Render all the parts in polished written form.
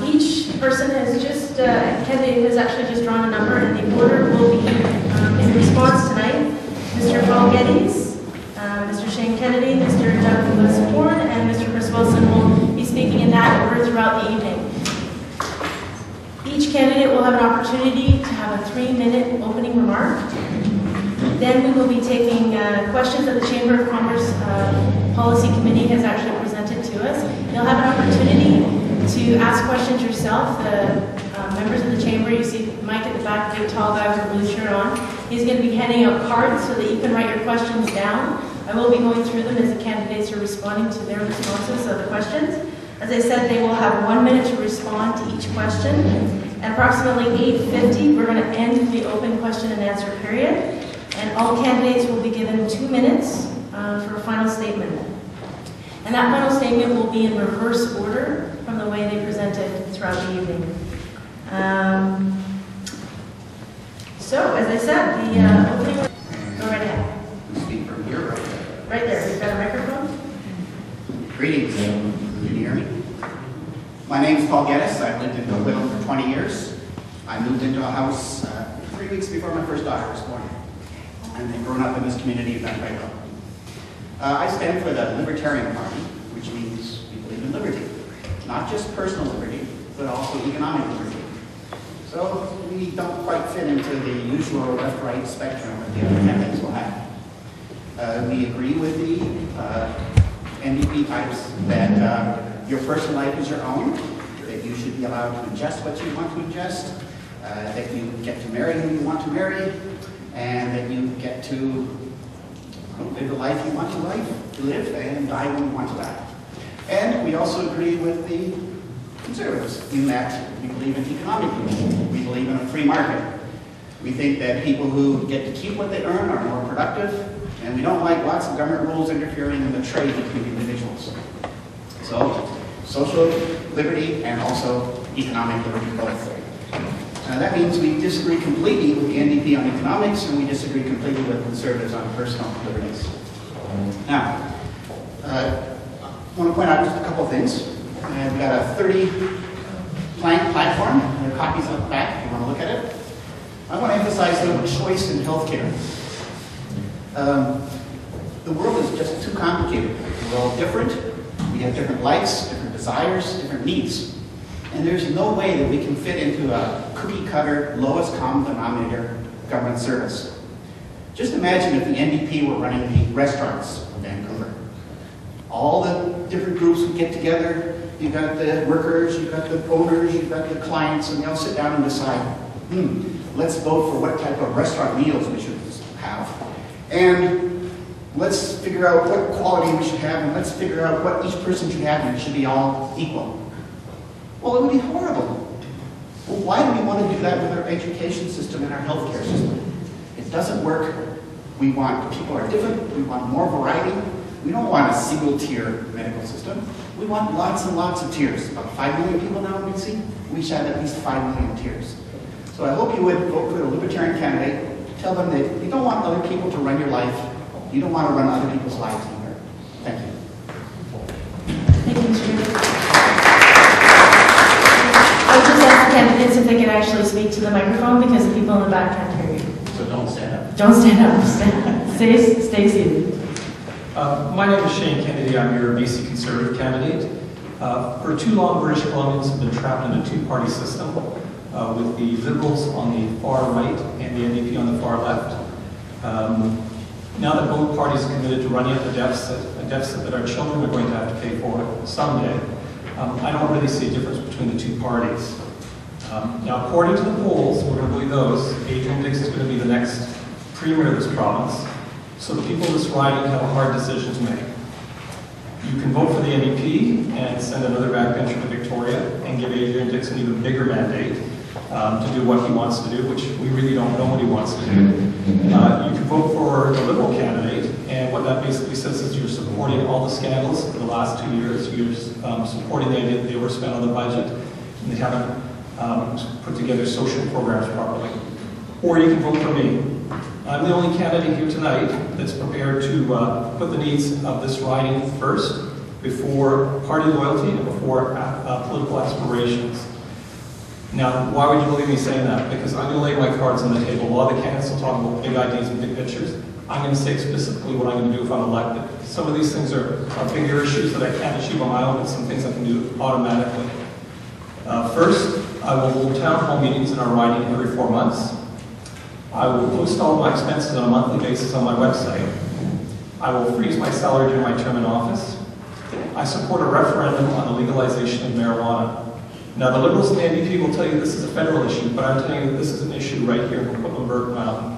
Each person has just, candidate has actually just drawn a number, and the order will be in response tonight. Mr. Paul Geddes, Mr. Shane Kennedy, Mr. Douglas Horn, and Mr. Chris Wilson will be speaking in that order throughout the evening. Each candidate will have an opportunity to have a 3-minute opening remark. Then we will be taking questions that the Chamber of Commerce Policy Committee has actually presented to us. You'll have an opportunity to ask questions yourself. The members of the Chamber, you see Mike at the back, big tall guy with a blue shirt on. He's going to be handing out cards so that you can write your questions down. I will be going through them as the candidates are responding to their responses of the questions. As I said, they will have 1 minute to respond to each question. At approximately 8:50, we're going to end the open question and answer period. And all candidates will be given 2 minutes for a final statement. And that final statement will be in reverse order from the way they presented throughout the evening. So, as I said, the opening... Go right ahead. Speak from here, right there. Right there. You've got a microphone? Greetings. Can you hear me? My name is Paul Geddes. I've lived in Whittle for 20 years. I moved into a house 3 weeks before my first daughter was born. And they've grown up in this community of Vancouver. I stand for the Libertarian Party, which means we believe in liberty. Not just personal liberty, but also economic liberty. So we don't quite fit into the usual left-right spectrum that the other candidates will have. We agree with the NDP types that your personal life is your own, that you should be allowed to ingest what you want to ingest, that you get to marry who you want to marry, and that you get to live the life you want to live and die when you want to die. And we also agree with the Conservatives in that we believe in economic liberty. We believe in a free market. We think that people who get to keep what they earn are more productive, and we don't like lots of government rules interfering in the trade between individuals. So, social liberty and also economic liberty both. That means we disagree completely with the NDP on economics, and we disagree completely with Conservatives on personal liberties. Now, I want to point out just a couple of things. We've got a 30-plank platform. There are copies at the back if you want to look at it. I want to emphasize the choice in healthcare. The world is just too complicated. We're all different. We have different likes, different desires, different needs. And there's no way that we can fit into a cookie-cutter, lowest common denominator government service. Just imagine if the NDP were running the restaurants of Vancouver. All the different groups would get together. You've got the workers, you've got the owners, you've got the clients, and they all sit down and decide, let's vote for what type of restaurant meals we should have. And let's figure out what quality we should have, and let's figure out what each person should have, and it should be all equal. Well, it would be horrible. Well, why do we want to do that with our education system and our healthcare system? It doesn't work. We want people are different. We want more variety. We don't want a single-tier medical system. We want lots and lots of tiers. About 5 million people now in BC. We should have at least 5 million tiers. So I hope you would vote for a Libertarian candidate. Tell them that you don't want other people to run your life. You don't want to run other people's lives either. Thank you. Thank you, Mr. I'll just ask the candidates if they could actually speak to the microphone because the people in the back can't hear you. So don't stand up. Don't stand up. Stay seated. My name is Shane Kennedy. I'm your BC Conservative candidate. For too long, British Columbians have been trapped in a two-party system with the Liberals on the far right and the NDP on the far left. Now that both parties are committed to running up a deficit that our children are going to have to pay for someday, I don't really see a difference between the two parties. Now, according to the polls, we're going to believe those, Adrian Dix is going to be the next premier of this province. So the people of this riding have a hard decision to make. You can vote for the NDP and send another backbencher to Victoria and give Adrian Dix an even bigger mandate to do what he wants to do, which we really don't know what he wants to do. You can vote for the Liberal candidate, and what that basically says is you're supporting all the scandals for the last 2 years. You're supporting the idea that they were spent on the budget and they haven't put together social programs properly. Or you can vote for me. I'm the only candidate here tonight that's prepared to put the needs of this riding first before party loyalty and before political aspirations. Now, why would you believe me saying that? Because I'm going to lay my cards on the table. A lot of the candidates will talk about big ideas and big pictures. I'm going to say specifically what I'm going to do if I'm elected. Some of these things are bigger issues that I can't achieve on my own, but some things I can do automatically. First, I will hold town hall meetings in our riding every 4 months. I will post all my expenses on a monthly basis on my website. I will freeze my salary during my term in office. I support a referendum on the legalization of marijuana. Now, the Liberals and the NDP will tell you this is a federal issue, but I'm telling you that this is an issue right here in Coquitlam Burke Mountain.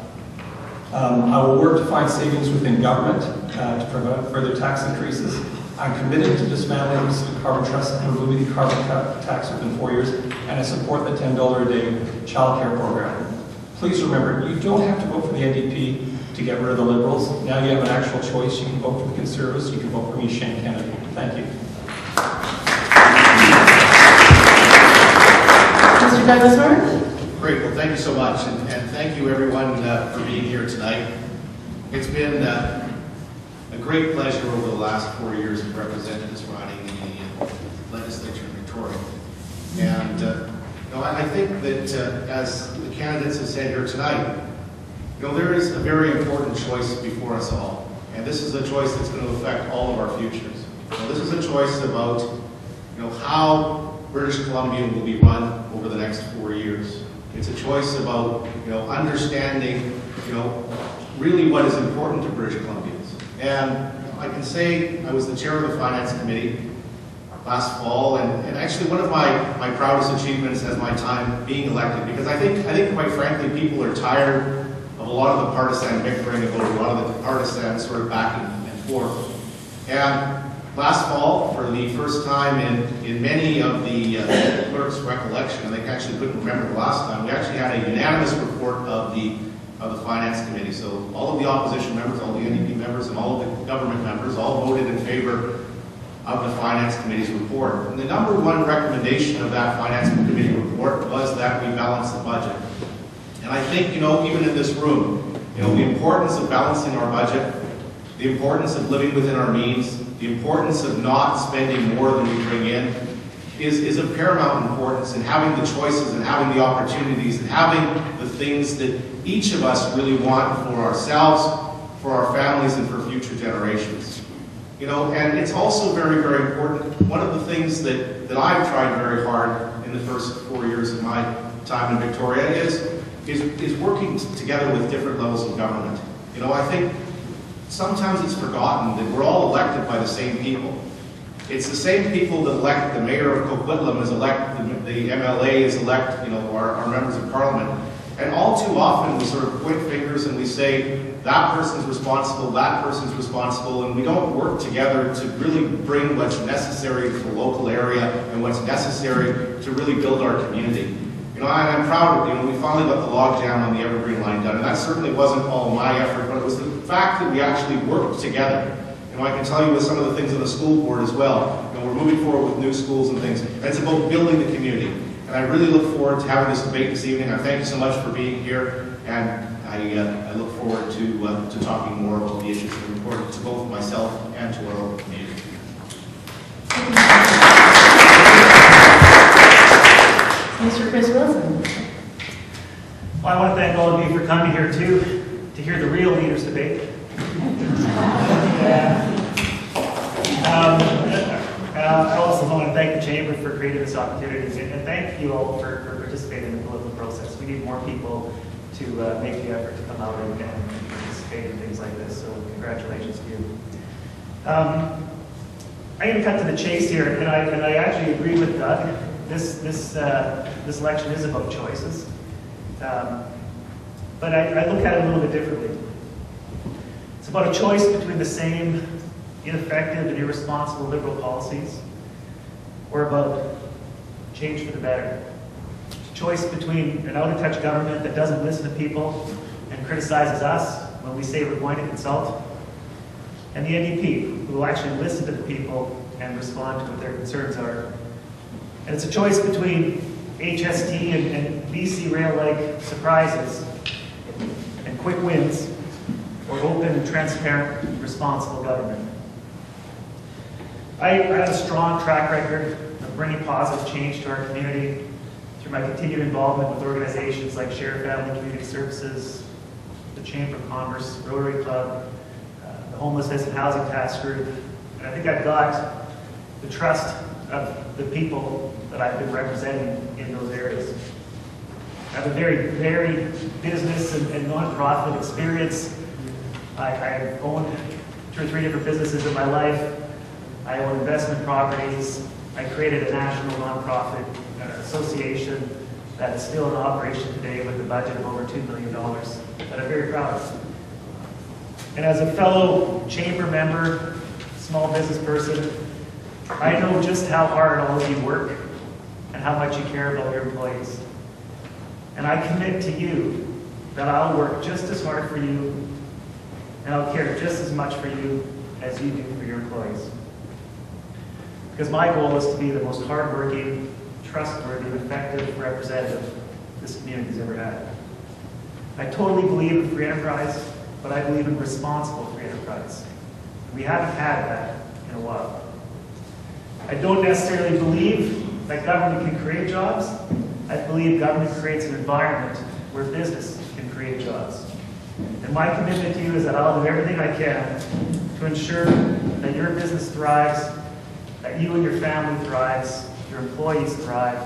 I will work to find savings within government to prevent further tax increases. I'm committed to dismantling the carbon trust and removing the carbon tax within 4 years, and I support the $10 a day child care program. Please remember, you don't have to vote for the NDP to get rid of the Liberals. Now you have an actual choice. You can vote for the Conservatives. You can vote for me, Shane Kennedy. Thank you. Mr. Douglas Burke? Great, well thank you so much, and thank you everyone for being here tonight. It's been a great pleasure over the last 4 years of representing this riding in the legislature in Victoria. And I think that as the candidates have said here tonight, there is a very important choice before us all. And this is a choice that's going to affect all of our futures. This is a choice about how British Columbia will be run over the next 4 years. It's a choice about understanding really what is important to British Columbians. And I can say I was the chair of the Finance Committee last fall, and actually one of my proudest achievements as my time being elected, because I think quite frankly people are tired of a lot of the partisan bickering about a lot of the partisan sort of back and forth. And last fall, for the first time in many of the clerks' recollection, and they actually couldn't remember the last time, we actually had a unanimous report of the Finance Committee. So all of the opposition members, all the NDP members, and all of the government members all voted in favor of the Finance Committee's report. And the number one recommendation of that Finance Committee report was that we balance the budget. And I think, even in this room, the importance of balancing our budget, the importance of living within our means, the importance of not spending more than we bring in is of paramount importance in having the choices and having the opportunities and having the things that each of us really want for ourselves, for our families, and for future generations. And it's also very, very important. One of the things that I've tried very hard in the first 4 years of my time in Victoria is working together with different levels of government. I think sometimes it's forgotten that we're all elected by the same people. It's the same people that elect the mayor of Coquitlam, the MLA, elect our members of parliament. And all too often we sort of point fingers and we say, that person's responsible, and we don't work together to really bring what's necessary to the local area and what's necessary to really build our community. And I'm proud of, we finally got the logjam on the Evergreen line done, and that certainly wasn't all my effort, but it was the fact that we actually worked together. I can tell you with some of the things on the school board as well, we're moving forward with new schools and things, and it's about building the community. And I really look forward to having this debate this evening. I thank you so much for being here, and I look forward to talking more about the issues that are important to both myself and to our local community. Mr. Chris Wilson. Well, I want to thank all of you for coming here too, to hear the real leaders debate. I also want to thank the Chamber for creating this opportunity, and thank you all for participating in the political process. We need more people to make the effort to come out and participate in things like this, so congratulations to you. I'm going to cut to the chase here, and I actually agree with Doug. This election is about choices, but I look at it a little bit differently. It's about a choice between the same ineffective and irresponsible Liberal policies, or about change for the better. It's a choice between an out-of-touch government that doesn't listen to people and criticizes us when we say we're going to consult, and the NDP, who will actually listen to the people and respond to what their concerns are. And it's a choice between HST and BC Rail-like surprises and quick wins, or open, transparent, responsible government. I have a strong track record of bringing positive change to our community through my continued involvement with organizations like Share Family Community Services, the Chamber of Commerce, Rotary Club, the Homelessness and Housing Task Group, and I think I've got the trust of the people that I've been representing in those areas. I have a very varied business and nonprofit experience. I've owned 2 or 3 different businesses in my life. I own investment properties. I created a national nonprofit association that is still in operation today with a budget of over $2 million that I'm very proud of. And as a fellow chamber member, small business person, I know just how hard all of you work and how much you care about your employees. And I commit to you that I'll work just as hard for you and I'll care just as much for you as you do for your employees. Because my goal is to be the most hardworking, trustworthy, and effective representative this community's ever had. I totally believe in free enterprise, but I believe in responsible free enterprise. We haven't had that in a while. I don't necessarily believe that government can create jobs. I believe government creates an environment where business can create jobs. And my commitment to you is that I'll do everything I can to ensure that your business thrives, that you and your family thrives, your employees thrive,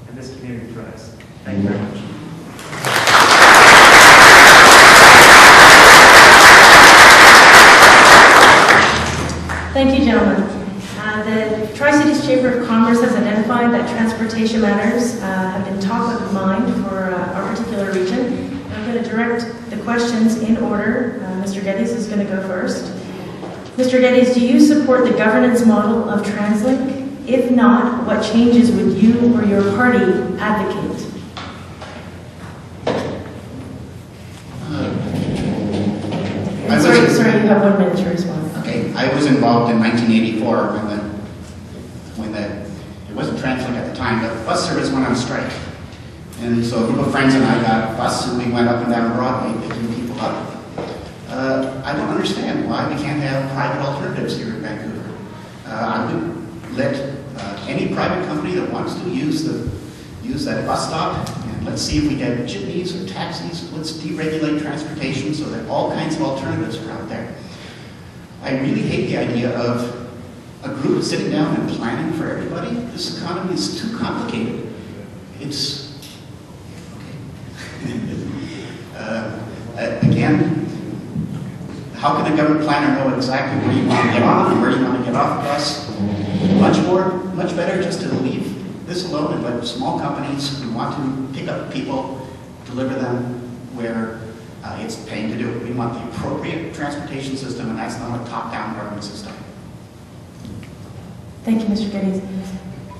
and this community thrives. Thank you very much. Thank you, gentlemen. The Tri-Cities Chamber of Commerce has identified that transportation matters have been top of mind for our particular region. I'm going to direct the questions in order. Mr. Geddes is going to go first. Mr. Geddes, do you support the governance model of TransLink? If not, what changes would you or your party advocate? Sorry, you have 1 minute to respond. Okay, I was involved in 1984 when it wasn't TransLink at the time, but the bus service went on strike. And so a group of friends and I got a bus and we went up and down Broadway picking people up. I don't understand why we can't have private alternatives here in Vancouver. I would let any private company that wants to use that bus stop, and let's see if we get jitneys or taxis. Let's deregulate transportation so that all kinds of alternatives are out there. I really hate the idea of a group sitting down and planning for everybody. This economy is too complicated. It's okay. Again, how can a government planner know exactly where you want to get on and where you want to get off the bus? Much better just to leave this alone and let small companies who want to pick up people, deliver them where it's paying to do it. We want the appropriate transportation system, and that's not a top-down government system. Thank you, Mr. Geddes.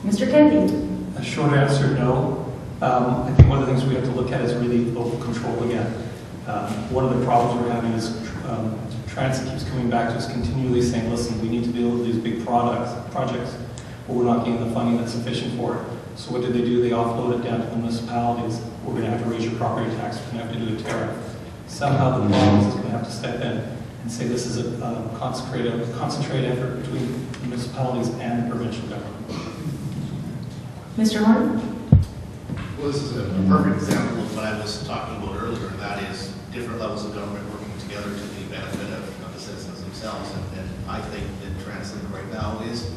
Mr. Kennedy. A short answer, no. I think one of the things we have to look at is really local control again. One of the problems we're having is Transit keeps coming back to us continually saying, listen, we need to be able to do these big projects, but we're not getting the funding that's sufficient for it. So what do? They offload it down to the municipalities. We're going to have to raise your property tax. We're going to have to do a tariff. Somehow the province is going to have to step in and say this is a concentrated effort between the municipalities and the provincial government. Mr. Horn? Well, this is a perfect example of what I was talking about earlier, and that is different levels of government working together to the benefit of the citizens themselves. And I think that TransLink right now is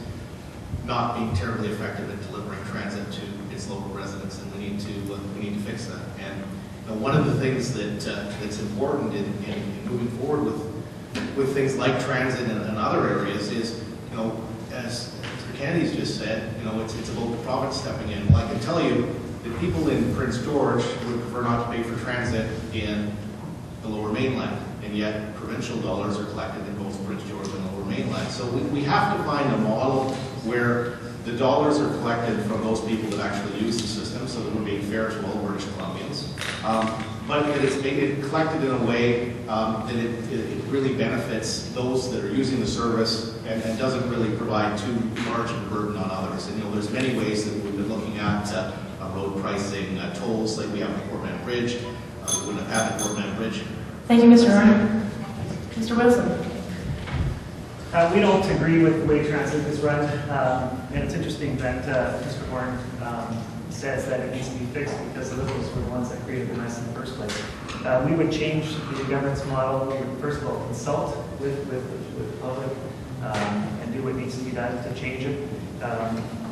not being terribly effective at delivering transit to its local residents, and we need to fix that. And one of the things that's important in moving forward with things like transit and other areas is, as Mr. Kennedy's just said, it's about the province stepping in. Well, I can tell you that people in Prince George would prefer not to pay for transit in the Lower Mainland, and yet provincial dollars are collected in both Prince George and Lower Mainland. So we have to find a model where the dollars are collected from those people that actually use the system, so that we're being fair to all British Columbians. But that it's being collected in a way that it really benefits those that are using the service and doesn't really provide too large a burden on others. And there's many ways that we've been looking at road pricing, tolls like we have at Port Mann Bridge. We wouldn't have had at Port Mann Bridge. Thank you, Mr. Horn. Mr. Wilson? We don't agree with the way transit is run, and it's interesting that Mr. Horn says that it needs to be fixed because the Liberals were the ones that created the mess in the first place. We would change the governance model. We would first of all consult with the public and do what needs to be done to change it.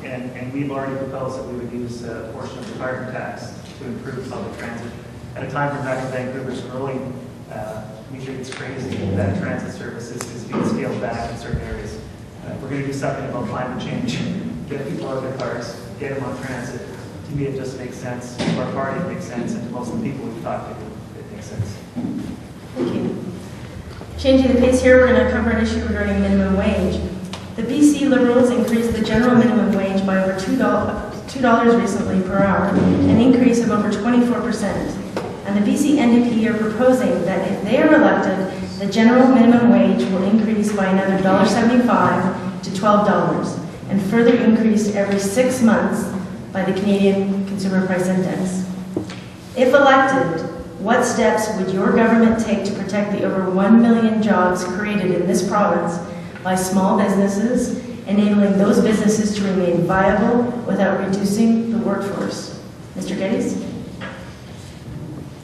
And we've already proposed that we would use a portion of the carbon tax to improve public transit. At a time when Vancouver's growing, we think it's crazy that transit service is being scaled back in certain areas. If we're going to do something about climate change, get people out of their cars, get them on transit. To me, it just makes sense. To our party, it makes sense. And to most of the people we've talked to, it makes sense. Thank you. Changing the pace here, we're going to cover an issue regarding minimum wage. The BC Liberals increased the general minimum wage by over $2 recently per hour, an increase of over 24%. And the BC NDP are proposing that if they are elected, the general minimum wage will increase by another $1.75 to $12 and further increase every 6 months by the Canadian Consumer Price Index. If elected, what steps would your government take to protect the over 1 million jobs created in this province by small businesses, enabling those businesses to remain viable without reducing the workforce? Mr. Geddes?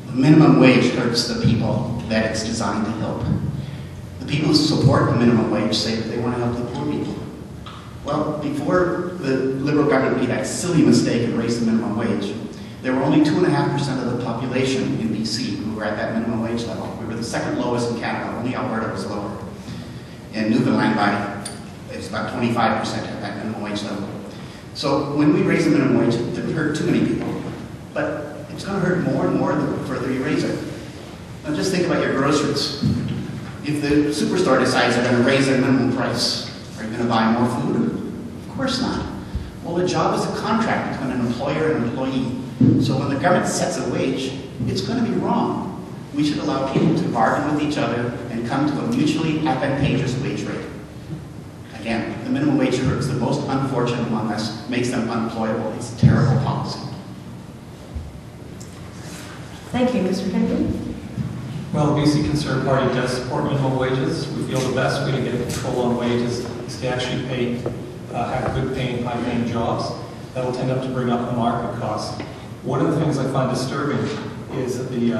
The minimum wage hurts the people that it's designed to help. The people who support the minimum wage say that they want to help the poor people. Well, before the Liberal government made that silly mistake and raised the minimum wage, there were only 2.5% of the population in BC who were at that minimum wage level. We were the second lowest in Canada. Only Alberta was lower. In Newfoundland Valley, it's about 25% at that minimum wage level. So when we raise the minimum wage, it didn't hurt too many people. But it's going to hurt more and more the further you raise it. Now just think about your groceries. If the superstore decides they're going to raise their minimum price, are you going to buy more food? Of course not. Well, the job is a contract between an employer and employee. So when the government sets a wage, it's going to be wrong. We should allow people to bargain with each other and come to a mutually advantageous wage rate. Again, the minimum wage hurts the most unfortunate among us, makes them unemployable. It's a terrible policy. Thank you, Mr. Kennedy. Well, the BC Conservative Party does support minimum wages. We feel the best way to get control on wages is to actually have good paying, high paying jobs. That'll tend up to bring up the market costs. One of the things I find disturbing is that the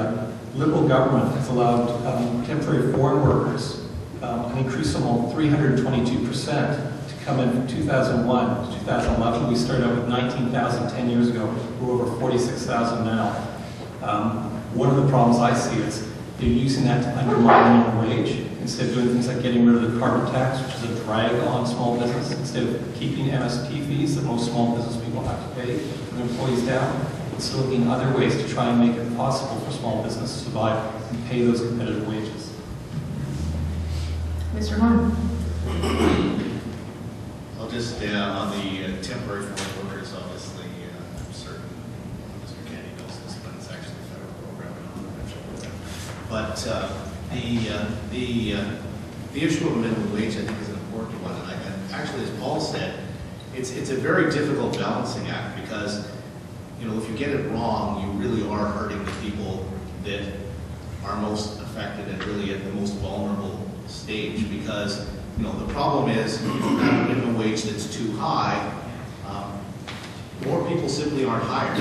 Liberal government has allowed temporary foreign workers an increase of almost 322% to come in from 2001 to 2011. We started out with 19,000 10 years ago. We're over 46,000 now. One of the problems I see is they're using that to undermine minimum wage instead of doing things like getting rid of the carbon tax, which is a drag on small business, instead of keeping MSP fees that most small business people have to pay for their employees down. It's looking at other ways to try and make it possible for small business to survive and pay those competitive wages. Mr. Horn. I'll just, on the temporary foreign workers, obviously, I'm certain Mr. Kennedy knows this, but it's actually a federal program. But the issue of minimum wage, I think, is an important one. And actually, as Paul said, it's a very difficult balancing act because, you know, if you get it wrong, you really are hurting the people that are most affected and really at the most vulnerable stage, because, you know, the problem is if you have a minimum wage that's too high, more people simply aren't hired,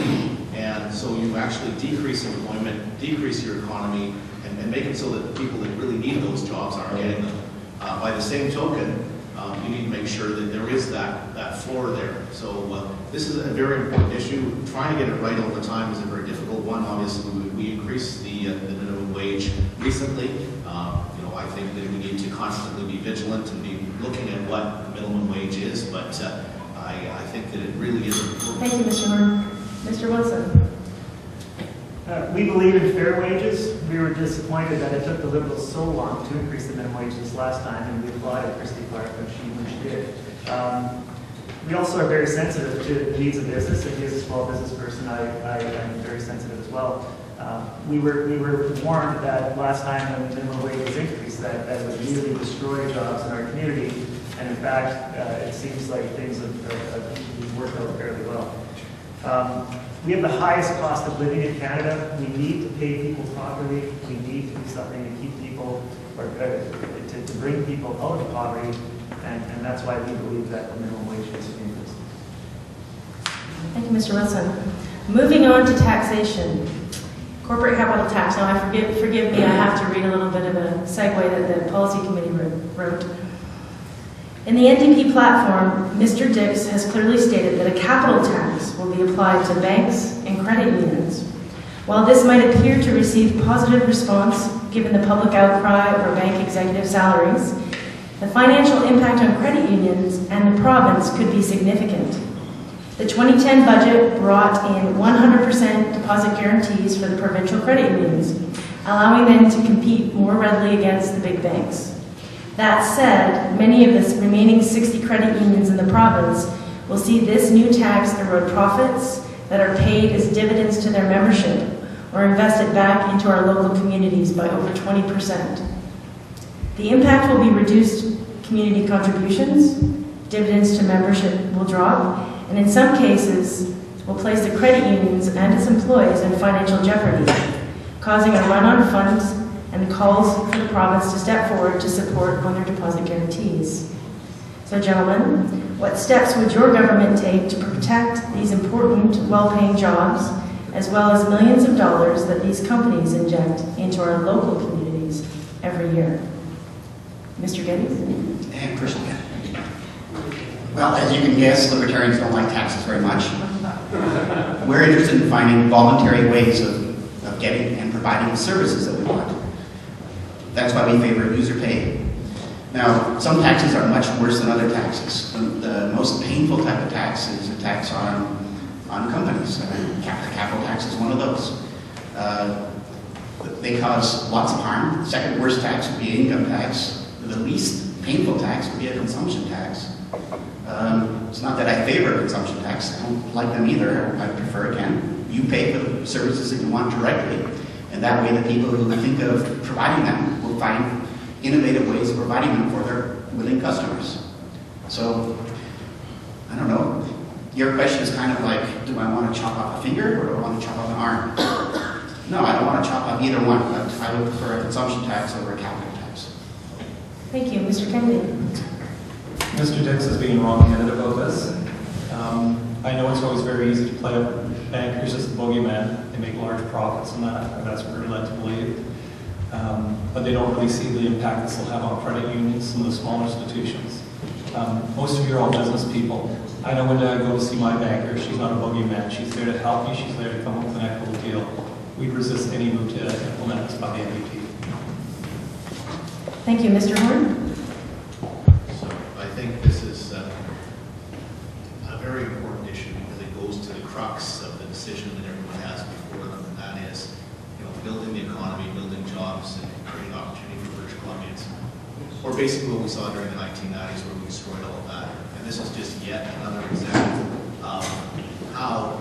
and so you actually decrease employment, decrease your economy, and make it so that the people that really need those jobs aren't getting them. By the same token, you need to make sure that there is that floor there. So this is a very important issue. Trying to get it right all the time is a very difficult one. Obviously, we increased the minimum wage recently. You know, I think that we need to constantly be vigilant and be looking at what the minimum wage is, but I think that it really is important. Thank you, Mr. Horn. Mr. Wilson. We believe in fair wages. We were disappointed that it took the Liberals so long to increase the minimum wage this last time, and we applauded Christy Clark when she did. We also are very sensitive to the needs of business. If he's a small business person, I am very sensitive as well. We were warned that last time when the minimum wage was increased, that would really destroy jobs in our community, and in fact, it seems like things have worked out fairly well. We have the highest cost of living in Canada. We need to pay people properly. We need to do something to keep people, or to to bring people out of poverty, and that's why we believe that the minimum wage needs to be increased. Thank you, Mr. Wilson. Moving on to taxation. Corporate capital tax. Now, forgive me, I have to read a little bit of a segue that the policy committee wrote. In the NDP platform, Mr. Dix has clearly stated that a capital tax will be applied to banks and credit unions. While this might appear to receive positive response given the public outcry over bank executive salaries, the financial impact on credit unions and the province could be significant. The 2010 budget brought in 100% deposit guarantees for the provincial credit unions, allowing them to compete more readily against the big banks. That said, many of the remaining 60 credit unions in the province will see this new tax erode profits that are paid as dividends to their membership or invested back into our local communities by over 20%. The impact will be reduced community contributions, dividends to membership will drop, and in some cases will place the credit unions and its employees in financial jeopardy, causing a run on funds and calls for the province to step forward to support on their deposit guarantees. So gentlemen, what steps would your government take to protect these important, well-paying jobs, as well as millions of dollars that these companies inject into our local communities every year? Mr. Geddes? And Christian. Well, as you can guess, libertarians don't like taxes very much. We're interested in finding voluntary ways of getting and providing the services that we want. That's why we favor user pay. Now, some taxes are much worse than other taxes. The most painful type of tax is a tax on companies. Capital tax is one of those. They cause lots of harm. The second worst tax would be income tax. The least painful tax would be a consumption tax. It's not that I favor consumption tax. I don't like them either. I prefer, again, you pay for the services that you want directly. And that way the people who think of providing them will find innovative ways of providing them for their willing customers. So, I don't know. Your question is kind of like, do I want to chop off a finger or do I want to chop off an arm? No, I don't want to chop off either one, but I would prefer a consumption tax over a capital tax. Thank you. Mr. Kennedy? Mr. Dix is being wrong-headed about this. I know it's always very easy to play up bankers as the bogeyman. They make large profits on that, and that's what we're led to believe. But they don't really see the impact this will have on credit unions, some of the smaller institutions. Most of you are all business people. I know when I go to see my banker, she's not a bogeyman. She's there to help me. She's there to come up with an equitable deal. We'd resist any move to implement this by the NDP. Thank you. Mr. Horn? So I think this is a very important issue because it goes to the crux of the decision that everyone has before them, and that is, building the economy, building jobs, and creating opportunity for British Columbians. Or basically what we saw during the 1990s where we destroyed all of that. And this is just yet another example of how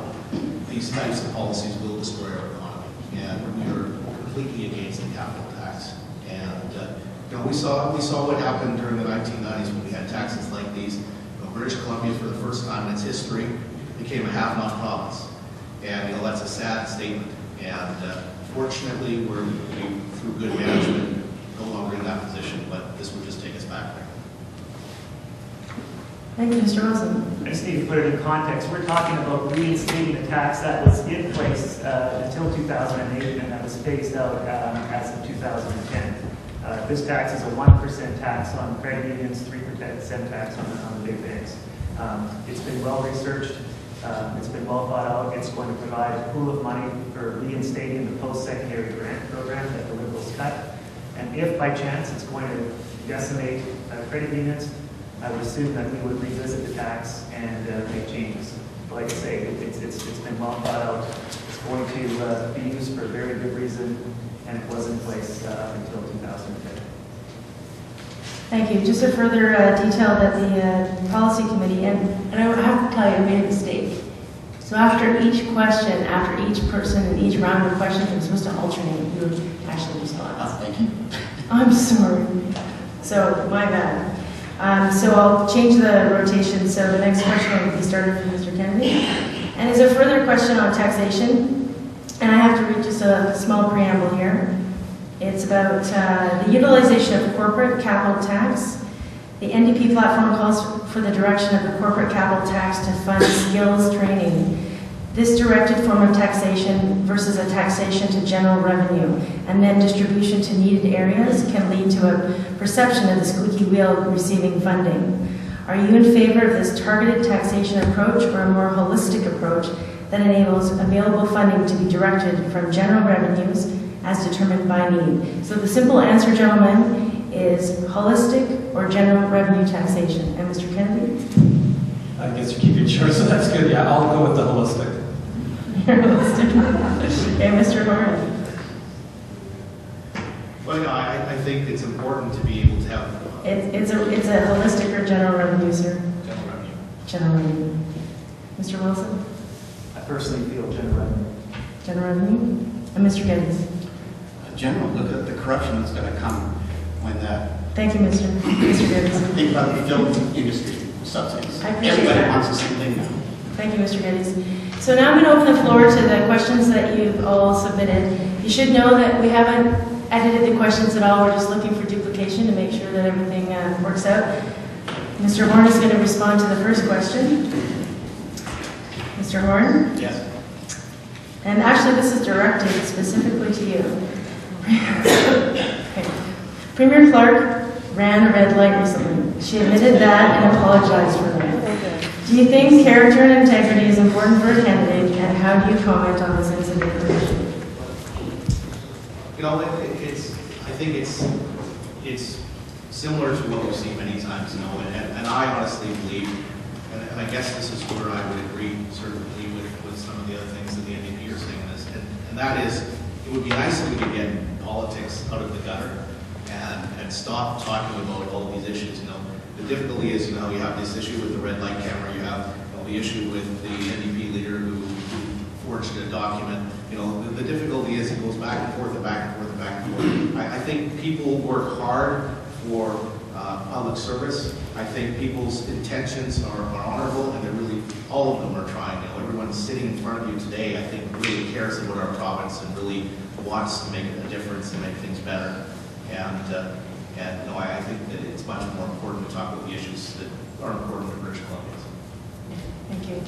these types of policies will destroy our economy. And we are completely against the capital tax. And we saw what happened during the 1990s when we had taxes like these. British Columbia, for the first time in its history, became a have-not province. And that's a sad statement. And fortunately, we're through good management no longer in that position, but this would just take us back there. Thank you, Mr. Wilson. I just need to put it in context. We're talking about reinstating a tax that was in place until 2008 and that was phased out as of 2010. This tax is a 1% tax on credit unions, 3% tax on the big banks. It's been well researched. It's been well thought out. It's going to provide a pool of money for reinstating the post-secondary grant program that the Liberals cut. And if by chance it's going to decimate credit unions, I would assume that we would revisit the tax and make changes. But like I say, it's been well thought out. It's going to be used for a very good reason, and it was in place until 2010. Thank you. Just a further detail that the policy committee, and I have to tell you, I made a mistake. So after each question, after each person in each round of questions, I'm supposed to alternate. You would actually respond. Thank you. I'm sorry. So, my bad. So I'll change the rotation. So the next question will be started from Mr. Kennedy. And it's a further question on taxation. And I have to read just a small preamble here. It's about the utilization of corporate capital tax. The NDP platform calls for the direction of the corporate capital tax to fund skills training. This directed form of taxation versus a taxation to general revenue and then distribution to needed areas can lead to a perception of the squeaky wheel receiving funding. Are you in favor of this targeted taxation approach or a more holistic approach that enables available funding to be directed from general revenues as determined by need? So the simple answer, gentlemen, is holistic or general revenue taxation. And Mr. Kennedy? I guess you keep your choice, so that's good. Yeah, I'll go with the holistic. You're holistic. Okay, Mr. Horn. Well, no, I think it's important to be able to have It's a holistic or general revenue, sir? general revenue. General revenue. Mr. Wilson? I personally feel general revenue. General revenue. And Mr. Geddes? General, look at the corruption that's going to come when that. Thank you, Mr. Geddes. Think about the film industry subsidies. I appreciate Everybody that. wants the same thing now. Thank you, Mr. Geddes. So now I'm going to open the floor to the questions that you've all submitted. You should know that we haven't edited the questions at all. We're just looking for duplication to make sure that everything works out. Mr. Horn is going to respond to the first question. Mr. Horn? Yes. And actually, this is directed specifically to you. Okay. Premier Clark ran a red light recently. She admitted that and apologized for that. Do you think character and integrity is important for a candidate, and how do you comment on this incident? You know, I think it's similar to what we've seen many times, you know, and I honestly believe, and I guess this is where I would agree certainly with some of the other things that the NDP are saying this, and that is, it would be nice if we could get politics out of the gutter and stop talking about all of these issues, you know. The difficulty is, you know, you have this issue with the red light camera, you have the issue with the NDP leader who forged a document. You know, the difficulty is it goes back and forth and back and forth and back and forth. I think people work hard for public service. I think people's intentions are honorable, and they're really, all of them are trying. You know, everyone sitting in front of you today, I think, really cares about our province and really wants to make a difference and make things better. And no, I think that it's much more important to talk about the issues that are important to British Columbians. Thank you.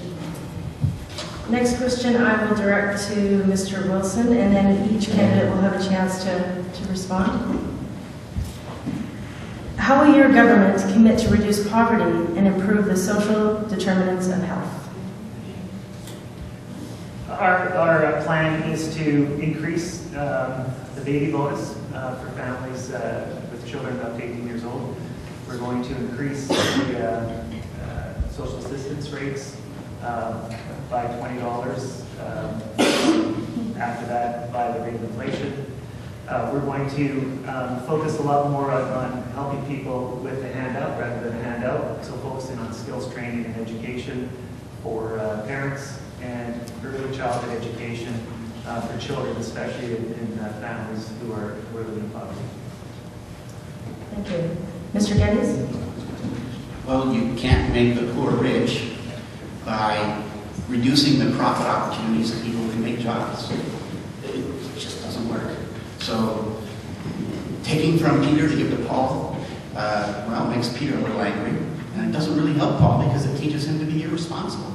Next question I will direct to Mr. Wilson, and then each candidate will have a chance to respond. How will your government commit to reduce poverty and improve the social determinants of health? Our plan is to increase the baby bonus for families with children up to 18 years old. We're going to increase the social assistance rates by $20. After that, by the rate of inflation. We're going to focus a lot more on helping people with a handout rather than a handout, so focusing on skills training and education for parents and early childhood education for children, especially in families who are living in poverty. Thank you. Mr. Geddes? Well, you can't make the poor rich by reducing the profit opportunities of people who can make jobs. It just doesn't work. So taking from Peter to give to Paul, well, makes Peter a little angry. And it doesn't really help Paul because it teaches him to be irresponsible.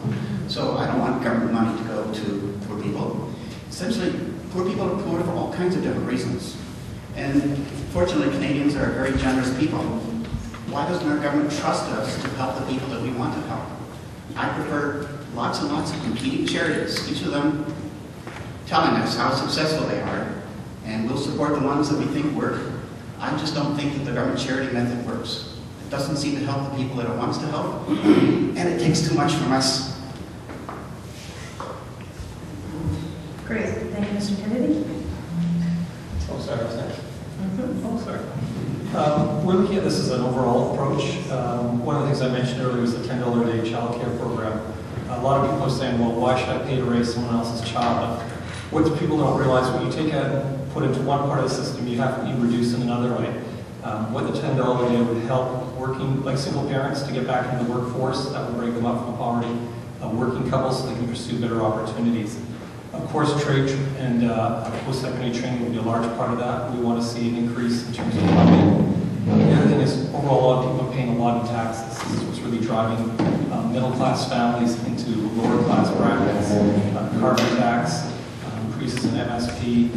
So I don't want government money to go to poor people. Essentially, poor people are poor for all kinds of different reasons. And fortunately, Canadians are very generous people. Why doesn't our government trust us to help the people that we want to help? I prefer lots and lots of competing charities, each of them telling us how successful they are, and we'll support the ones that we think work. I just don't think that the government charity method works. It doesn't seem to help the people that it wants to help, and it takes too much from us. Great. Thank you, Mr. Kennedy. Oh, sorry, I was next. Oh, sorry. We're looking at this as an overall approach. One of the things I mentioned earlier was the $10 a day child care program. A lot of people are saying, well, why should I pay to raise someone else's child? But what people don't realize, when you take and put into one part of the system, you reduce in another way. What the $10 a day would help working, like single parents, to get back into the workforce, that would break them up from poverty. Working couples so they can pursue better opportunities. Of course, trade and post-secondary training will be a large part of that. We want to see an increase in terms of funding. The other thing is, overall, a lot of people are paying a lot in taxes. This is what's really driving middle-class families into lower-class brackets. Carbon tax, increases in MSP,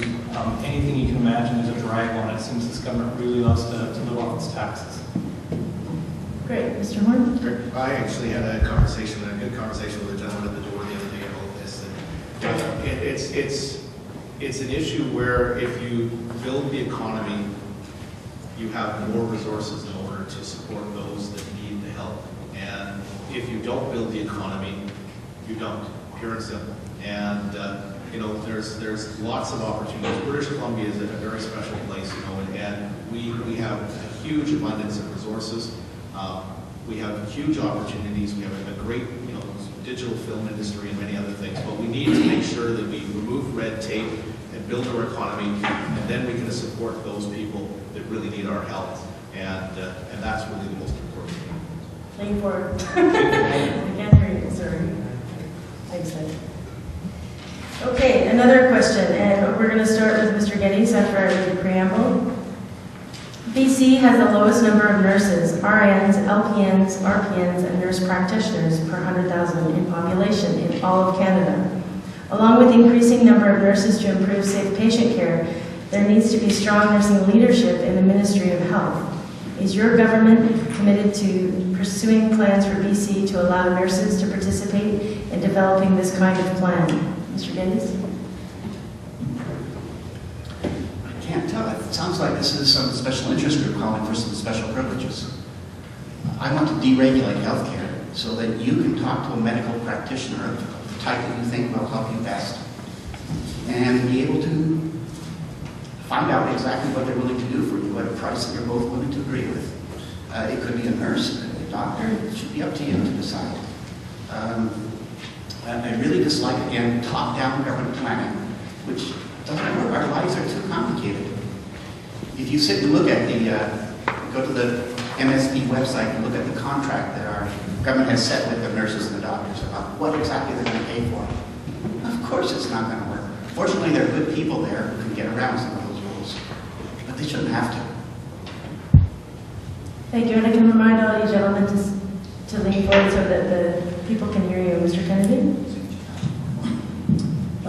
anything you can imagine is a drag on it. It seems this government really loves to live off its taxes. Great. Mr. Horn? I actually had a good conversation with a gentleman at the door the other day about this. And it's an issue where if you build the economy, you have more resources in order to support those that need the help. And if you don't build the economy, you don't, pure and simple. And you know, there's lots of opportunities. British Columbia is a very special place, you know, and we have a huge abundance of resources. We have huge opportunities. We have a great, you know, digital film industry and many other things. But we need to make sure that we remove red tape and build our economy, and then we can support those people that really need our help. And that's really the most important thing. Lean forward. I can't hear you, sorry. Thanks, Ed. Okay, another question, and we're going to start with Mr. Geddes after the preamble. BC has the lowest number of nurses, RNs, LPNs, RPNs, and nurse practitioners per 100,000 in population in all of Canada. Along with increasing number of nurses to improve safe patient care, there needs to be strong nursing leadership in the Ministry of Health. Is your government committed to pursuing plans for BC to allow nurses to participate in developing this kind of plan? Mr. Geddes? I can't tell. It sounds like this is some special interest group calling for some special privileges. I want to deregulate healthcare so that you can talk to a medical practitioner of the type that you think will help you best and be able to find out exactly what they're willing to do for you at a price that you're both willing to agree with. It could be a nurse, a doctor. It should be up to you to decide. I really dislike, again, top-down government planning, which doesn't work. Our lives are too complicated. If you sit and look at go to the MSP website and look at the contract that our government has set with the nurses and the doctors about what exactly they're going to pay for, of course it's not going to work. Fortunately, there are good people there who can get around some of those rules, but they shouldn't have to. Thank you, and I can remind all you gentlemen to lean forward so that the people can hear you. Mr. Kennedy?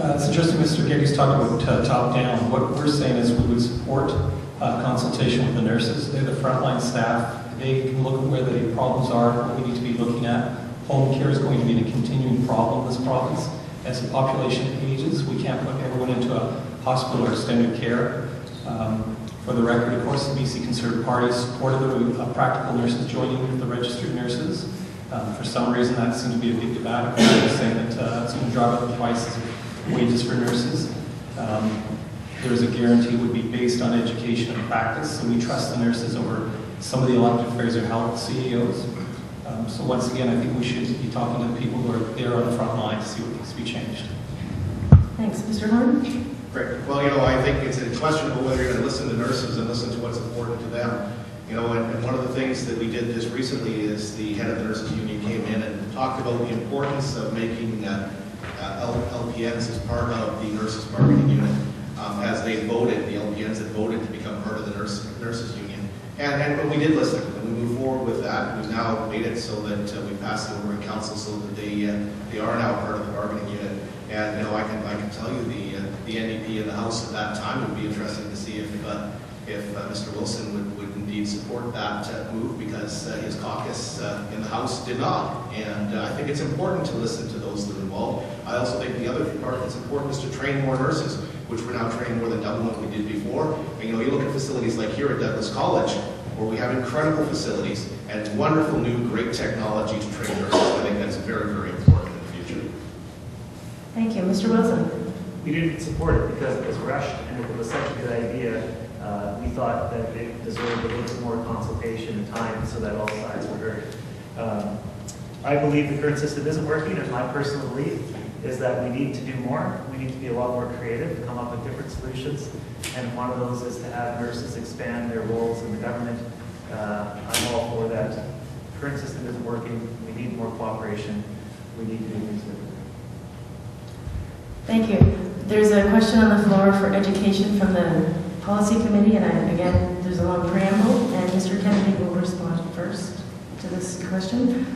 It's interesting Mr. Geddes talked about top-down. What we're saying is we would support consultation with the nurses. They're the frontline staff. They can look at where the problems are, what we need to be looking at. Home care is going to be a continuing problem in this province. As the population ages, we can't put everyone into a hospital or extended care. For the record, of course, the BC Conservative Party supported the practical nurses joining with the registered nurses. For some reason, that seemed to be a big debate. They're saying that it's going to drive up the prices of wages for nurses. There is a guarantee it would be based on education and practice, so we trust the nurses over some of the elected affairs or health CEOs. So once again, I think we should be talking to the people who are there on the front line to see what needs to be changed. Thanks. Mr. Horn? Great. Well, you know, I think it's a question of whether you're going to listen to nurses and listen to what's important to them. You know, and one of the things that we did just recently is the head of the nurses union came in and talked about the importance of making LPNs as part of the nurses bargaining unit. As they voted, the LPNs had voted to become part of the nurses union. And we did listen, and we moved forward with that. We've now made it so that we passed it over in council so that they are now part of the bargaining unit. And you know, I can tell you the NDP in the House at that time would be interesting to see if Mr. Wilson would indeed support that move, because his caucus in the House did not. And I think it's important to listen to those that are involved. I also think the other part that's important is to train more nurses, which we're now training more than double what we did before. And, you know, you look at facilities like here at Douglas College, where we have incredible facilities and wonderful new great technology to train nurses. I think that's very, very important in the future. Thank you. Mr. Wilson? We didn't support it because it was rushed and it was such a good idea. We thought that it deserved a little bit more consultation and time so that all sides were heard. I believe the current system isn't working, and my personal belief is that we need to do more. We need to be a lot more creative, come up with different solutions, and one of those is to have nurses expand their roles in the government. I'm all for that. The current system isn't working. We need more cooperation. We need to do things differently. Thank you. There's a question on the floor for education from the policy committee, and again, there's a long preamble, and Mr. Kennedy will respond first to this question.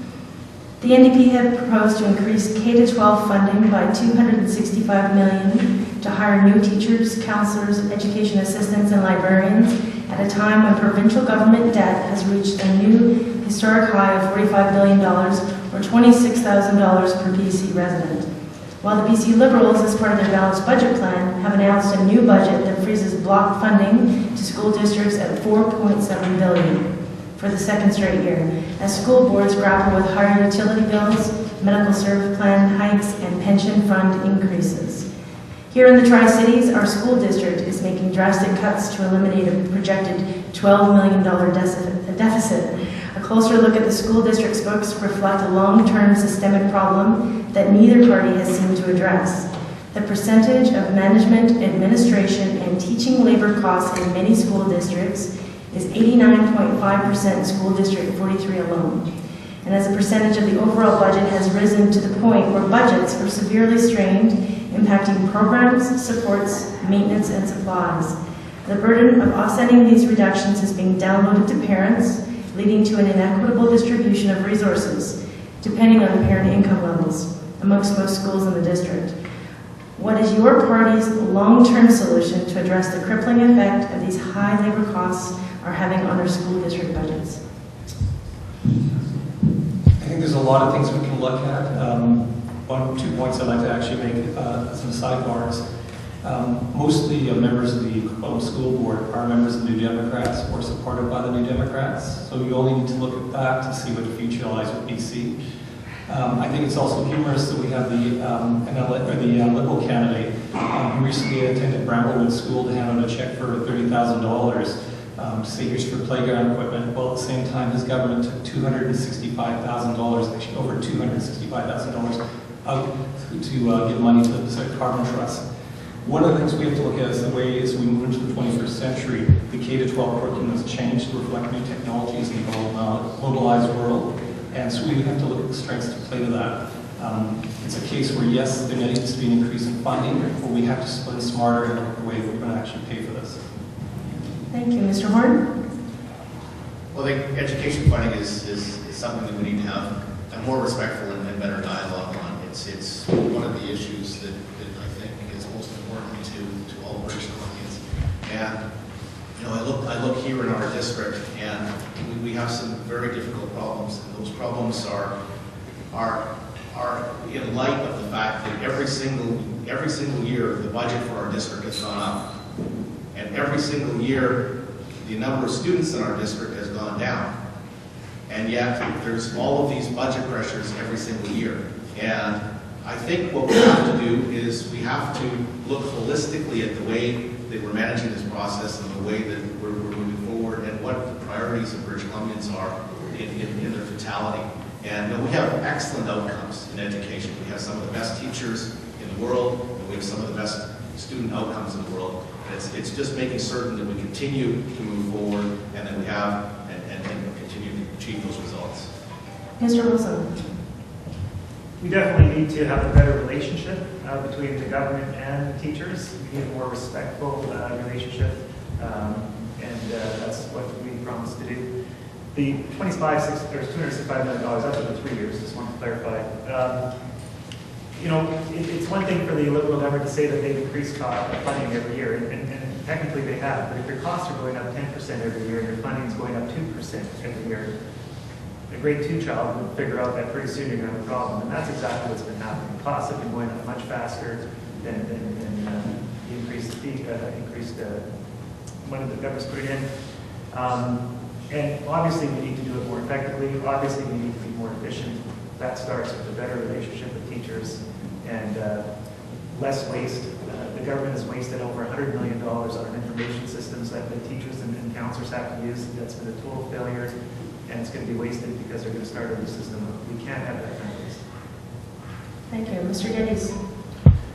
The NDP had proposed to increase K-12 funding by $265 million to hire new teachers, counselors, education assistants, and librarians at a time when provincial government debt has reached a new historic high of $45 billion, or $26,000 per BC resident. While the BC Liberals, as part of their balanced budget plan, have announced a new budget that freezes block funding to school districts at $4.7 billion for the second straight year, as school boards grapple with higher utility bills, medical service plan hikes, and pension fund increases. Here in the Tri-Cities, our school district is making drastic cuts to eliminate a projected $12 million deficit. A closer look at the school district's books reflect a long-term systemic problem that neither party has seemed to address. The percentage of management, administration, and teaching labor costs in many school districts is 89.5% School District 43 alone. And as a percentage of the overall budget has risen to the point where budgets are severely strained, impacting programs, supports, maintenance, and supplies. The burden of offsetting these reductions is being downloaded to parents, leading to an inequitable distribution of resources, depending on the parent income levels, amongst most schools in the district. What is your party's long-term solution to address the crippling effect of these high labor costs are having on our school district budgets? I think there's a lot of things we can look at. 2 points I'd like to actually make some sidebars. Most of the members of the school board are members of the New Democrats or supported by the New Democrats, so you only need to look at that to see what the future lies with BC. I think it's also humorous that we have the Liberal candidate who recently attended Bramblewood School to hand out a check for $30,000 to say here's for playground equipment, while at the same time his government took $265,000, actually over $265,000 out to give money to the Pacific Carbon Trust. One of the things we have to look at is the way as we move into the 21st century, the K-12 curriculum has changed to reflect new technologies in the globalized world. And so we have to look at the strengths to play to that. It's a case where, yes, there needs to be an increase in funding, but we have to spend smarter and look at the way we're going to actually pay for this. Thank you. Mr. Horn? Well, I think education funding is something that we need to have a more respectful and better dialogue on. It's one of the issues that I think is most important to all British Columbians. And you know, I look here in our district, and we have some very difficult problems. And those problems are in light of the fact that every single year the budget for our district has gone up, and every single year the number of students in our district has gone down. And yet there's all of these budget pressures every single year. And I think what we have to do is we have to look holistically at the way that we're managing this process and the way that we're moving forward and what the priorities of British Columbians are in their totality. And you know, we have excellent outcomes in education. We have some of the best teachers in the world, and we have some of the best student outcomes in the world. And it's just making certain that we continue to move forward and that we have and continue to achieve those results. Mr. Wilson? We definitely need to have a better relationship between the government and the teachers. We need a more respectful relationship, and that's what we promised to do. The $265 million, that's over 3 years, just want to clarify. You know, it's one thing for the Liberal government to say that they've increased funding every year, and technically they have, but if your costs are going up 10% every year and your funding is going up 2% every year, a grade 2 child would figure out that pretty soon you're going to have a problem, and that's exactly what's been happening. Costs have been going up much faster than the increased money the government's putting in. And obviously we need to do it more effectively. Obviously we need to be more efficient. That starts with a better relationship with teachers and less waste. The government has wasted over $100 million on information systems that the teachers and counselors have to use. That's been a total failure, and it's going to be wasted because they're going to start a new system. We can't have that kind of waste. Thank you. Mr. Geddes?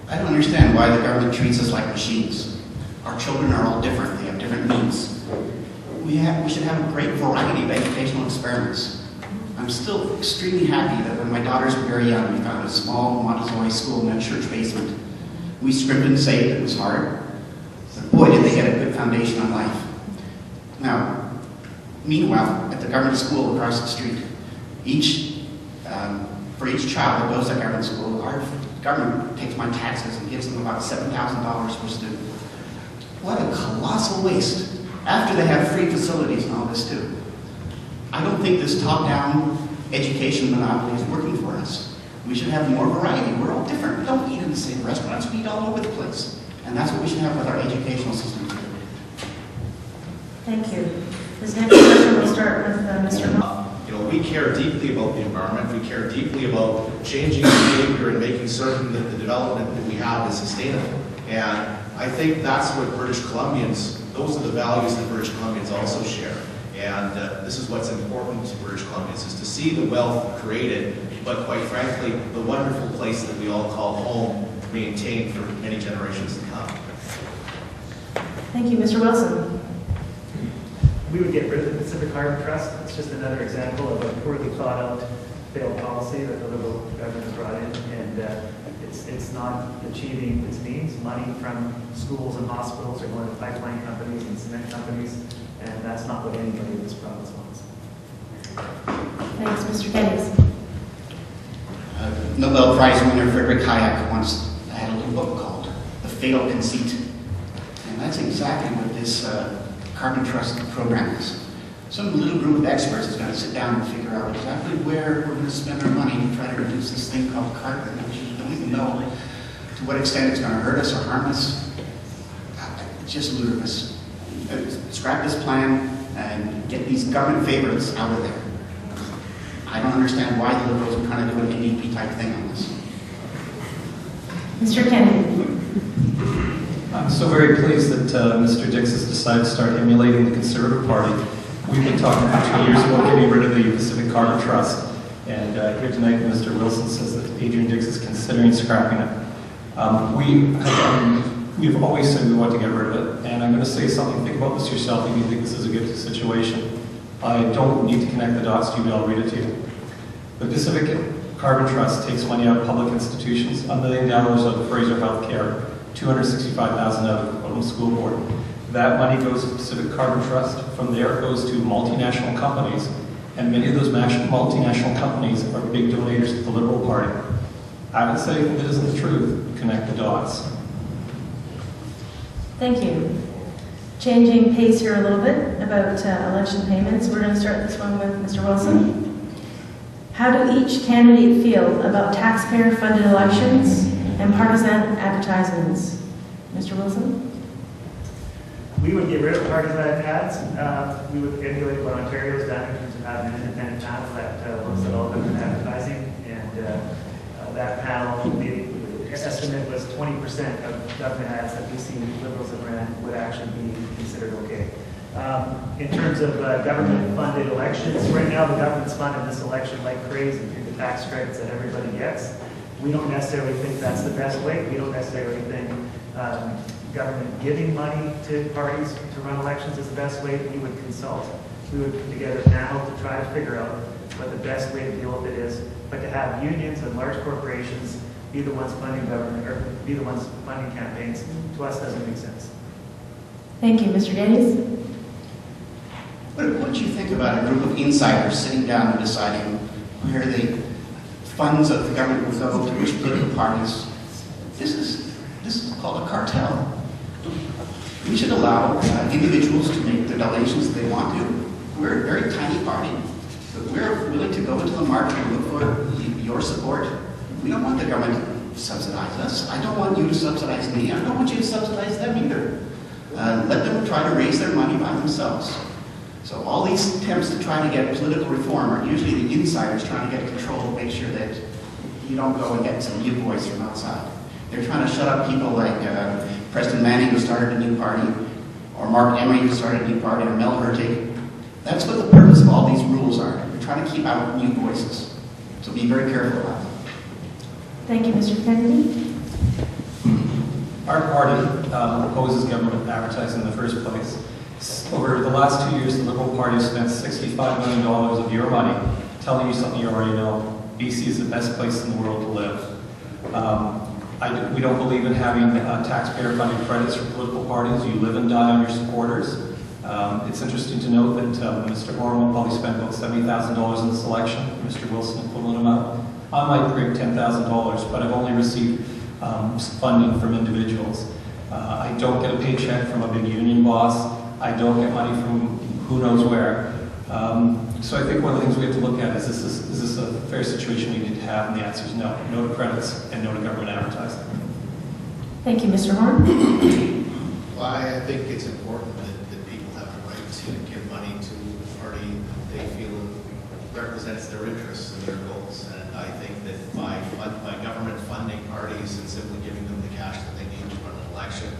I don't understand why the government treats us like machines. Our children are all different. They have different needs. We should have a great variety of educational experiments. I'm still extremely happy that when my daughters were very young, we found a small Montessori school in a church basement. We scrimped and saved, it was hard. But boy, did they get a good foundation on life. Now, meanwhile, at the government school across the street, for each child that goes to government school, our government takes my taxes and gives them about $7,000 per student. What a colossal waste, after they have free facilities and all this too. I don't think this top-down education monopoly is working for us. We should have more variety. We're all different. We don't eat in the same restaurants. We eat all over the place. And that's what we should have with our educational system. Thank you. This next question will start with Mr. Mo. We care deeply about the environment. We care deeply about changing behavior and making certain that the development that we have is sustainable. And I think that's what British Columbians, those are the values that British Columbians also share. And this is what's important to British Columbians, is to see the wealth created, but quite frankly, the wonderful place that we all call home maintained for many generations to come. Thank you, Mr. Wilson. We would get rid of the Pacific Carbon Trust. It's just another example of a poorly thought out failed policy that the Liberal government brought in, and it's not achieving its needs. Money from schools and hospitals are going to pipeline companies and cement companies, and that's not what anybody in this province wants. Thanks, Mr. Geddes. Nobel Prize winner Friedrich Hayek once had a little book called The Fatal Conceit. And that's exactly what this Carbon Trust program is. Some little group of experts is going to sit down and figure out exactly where we're going to spend our money to try to reduce this thing called carbon, which we don't even know to what extent it's going to hurt us or harm us. It's just ludicrous. Scrap this plan and get these government favorites out of there. I don't understand why the Liberals are trying to do an NDP type thing on this. Mr. Kennedy. I'm so very pleased that Mr. Dix has decided to start emulating the Conservative Party. We've been talking for 2 years about getting rid of the Pacific Carbon Trust, and here tonight Mr. Wilson says that Adrian Dix is considering scrapping it. We've always said we want to get rid of it, and I'm going to say something. Think about this yourself if you think this is a good situation. I don't need to connect the dots to you, but I'll read it to you. The Pacific Carbon Trust takes money out of public institutions, $1 million out of Fraser Healthcare, $265,000 out of the Oakland School Board. That money goes to Pacific Carbon Trust. From there it goes to multinational companies, and many of those multinational companies are big donors to the Liberal Party. I would say if it isn't the truth, connect the dots. Thank you. Changing pace here a little bit about election payments. We're going to start this one with Mr. Wilson. How do each candidate feel about taxpayer-funded elections and partisan advertisements? Mr. Wilson? We would get rid of partisan ads. We would emulate what Ontario's done in terms of having an independent panel that looks at all government advertising, and that panel, the estimate was 20% of government ads that we see Liberals have ran would actually be considered okay. In terms of government-funded elections, right now the government's funding this election like crazy through the tax credits that everybody gets. We don't necessarily think that's the best way. We don't necessarily think government giving money to parties to run elections is the best way. We would consult. We would put together a panel to try to figure out what the best way to deal with it is. But to have unions and large corporations be the ones funding government, or be the ones funding campaigns, to us doesn't make sense. Thank you, Mr. Geddes. What do you think about a group of insiders sitting down and deciding where the funds of the government will go to which political parties? This is called a cartel. We should allow individuals to make the donations that they want to. We're a very tiny party, but we're willing to go into the market and look for your support. We don't want the government to subsidize us. I don't want you to subsidize me. I don't want you to subsidize them either. Let them try to raise their money by themselves. So all these attempts to try to get political reform are usually the insiders trying to get control to make sure that you don't go and get some new voice from outside. They're trying to shut up people like Preston Manning, who started a new party, or Mark Emery, who started a new party, or Mel Hurtig. That's what the purpose of all these rules are. They're trying to keep out new voices. So be very careful about them. Thank you, Mr. Kennedy. Our party opposes government advertising in the first place. Over the last 2 years, the Liberal Party spent $65 million of your money telling you something you already know. BC is the best place in the world to live. We don't believe in having taxpayer-funded credits for political parties. You live and die on your supporters. It's interesting to note that Mr. Orr will probably spend about $70,000 in the selection, Mr. Wilson equivalent amount. I might bring $10,000, but I've only received funding from individuals. I don't get a paycheck from a big union boss. I don't get money from who knows where. So I think one of the things we have to look at is this a fair situation we need to have? And the answer is no. No to credits and no to government advertising. Thank you, Mr. Horn. Well, I think it's important that people have the right to give money to a party that they feel represents their interests and their goals. And I think that by government funding parties and simply giving them the cash that they need to run an election,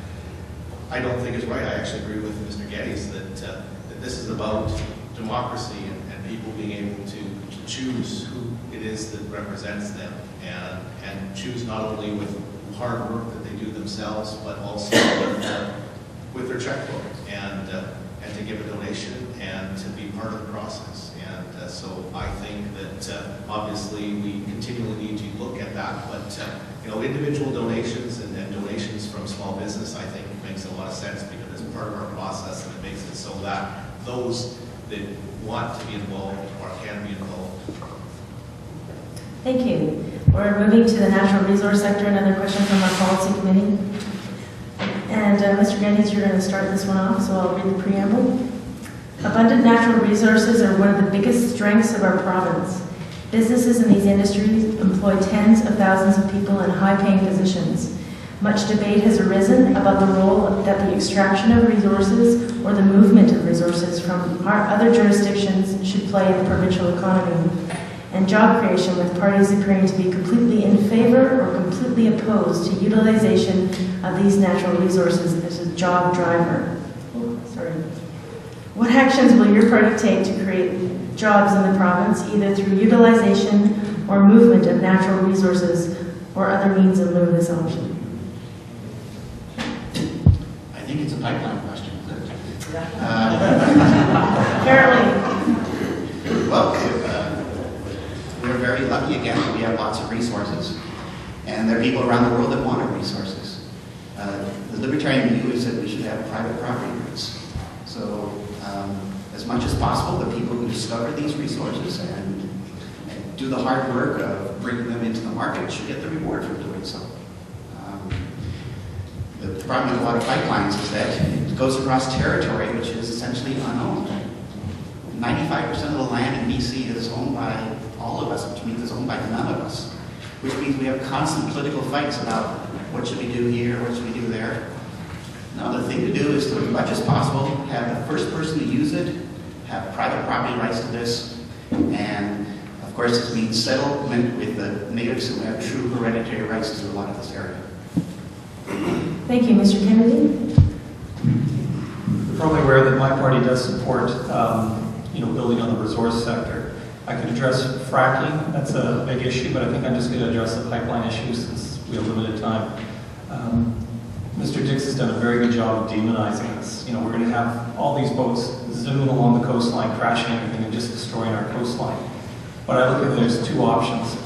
I don't think is right. I actually agree with Mr. Geddes that this is about democracy and people being able to choose who it is that represents them and choose not only with hard work that they do themselves, but also with their checkbook and to give a donation and to be part of the process. And so I think that obviously we continually need to look at that, but individual donations and donations from small business I think makes a lot of sense because it's part of our process and it makes it so that those that want to be involved or can be involved. Thank you. We're moving to the natural resource sector. Another question from our policy committee. And Mr. Geddes, you're going to start this one off, so I'll read the preamble. Abundant natural resources are one of the biggest strengths of our province. Businesses in these industries employ tens of thousands of people in high-paying positions. Much debate has arisen about the role that the extraction of resources or the movement of resources from our other jurisdictions should play in the provincial economy, and job creation with parties appearing to be completely in favor or completely opposed to utilization of these natural resources as a job driver. What actions will your party take to create jobs in the province, either through utilization or movement of natural resources or other means in lieu of this option? I think it's a pipeline question. Apparently. Well, we're very lucky again that we have lots of resources. And there are people around the world that want our resources. The libertarian view is that we should have private property rights. So as much as possible, the people who discover these resources and do the hard work of bringing them into the market should get the reward for doing so. The problem with a lot of pipelines is that it goes across territory which is essentially unowned. 95% of the land in BC is owned by all of us, which means it's owned by none of us. Which means we have constant political fights about what should we do here, what should we do there. No, the thing to do is to, as much as possible, have the first person to use it, have private property rights to this, and of course this means settlement with the natives who have true hereditary rights to a lot of this area. Thank you, Mr. Kennedy. You're probably aware that my party does support building on the resource sector. I could address fracking, that's a big issue, but I think I'm just going to address the pipeline issue since we have limited time. Mr. Dix has done a very good job of demonizing this. We're going to have all these boats zooming along the coastline, crashing everything and just destroying our coastline. But I look at there's two options.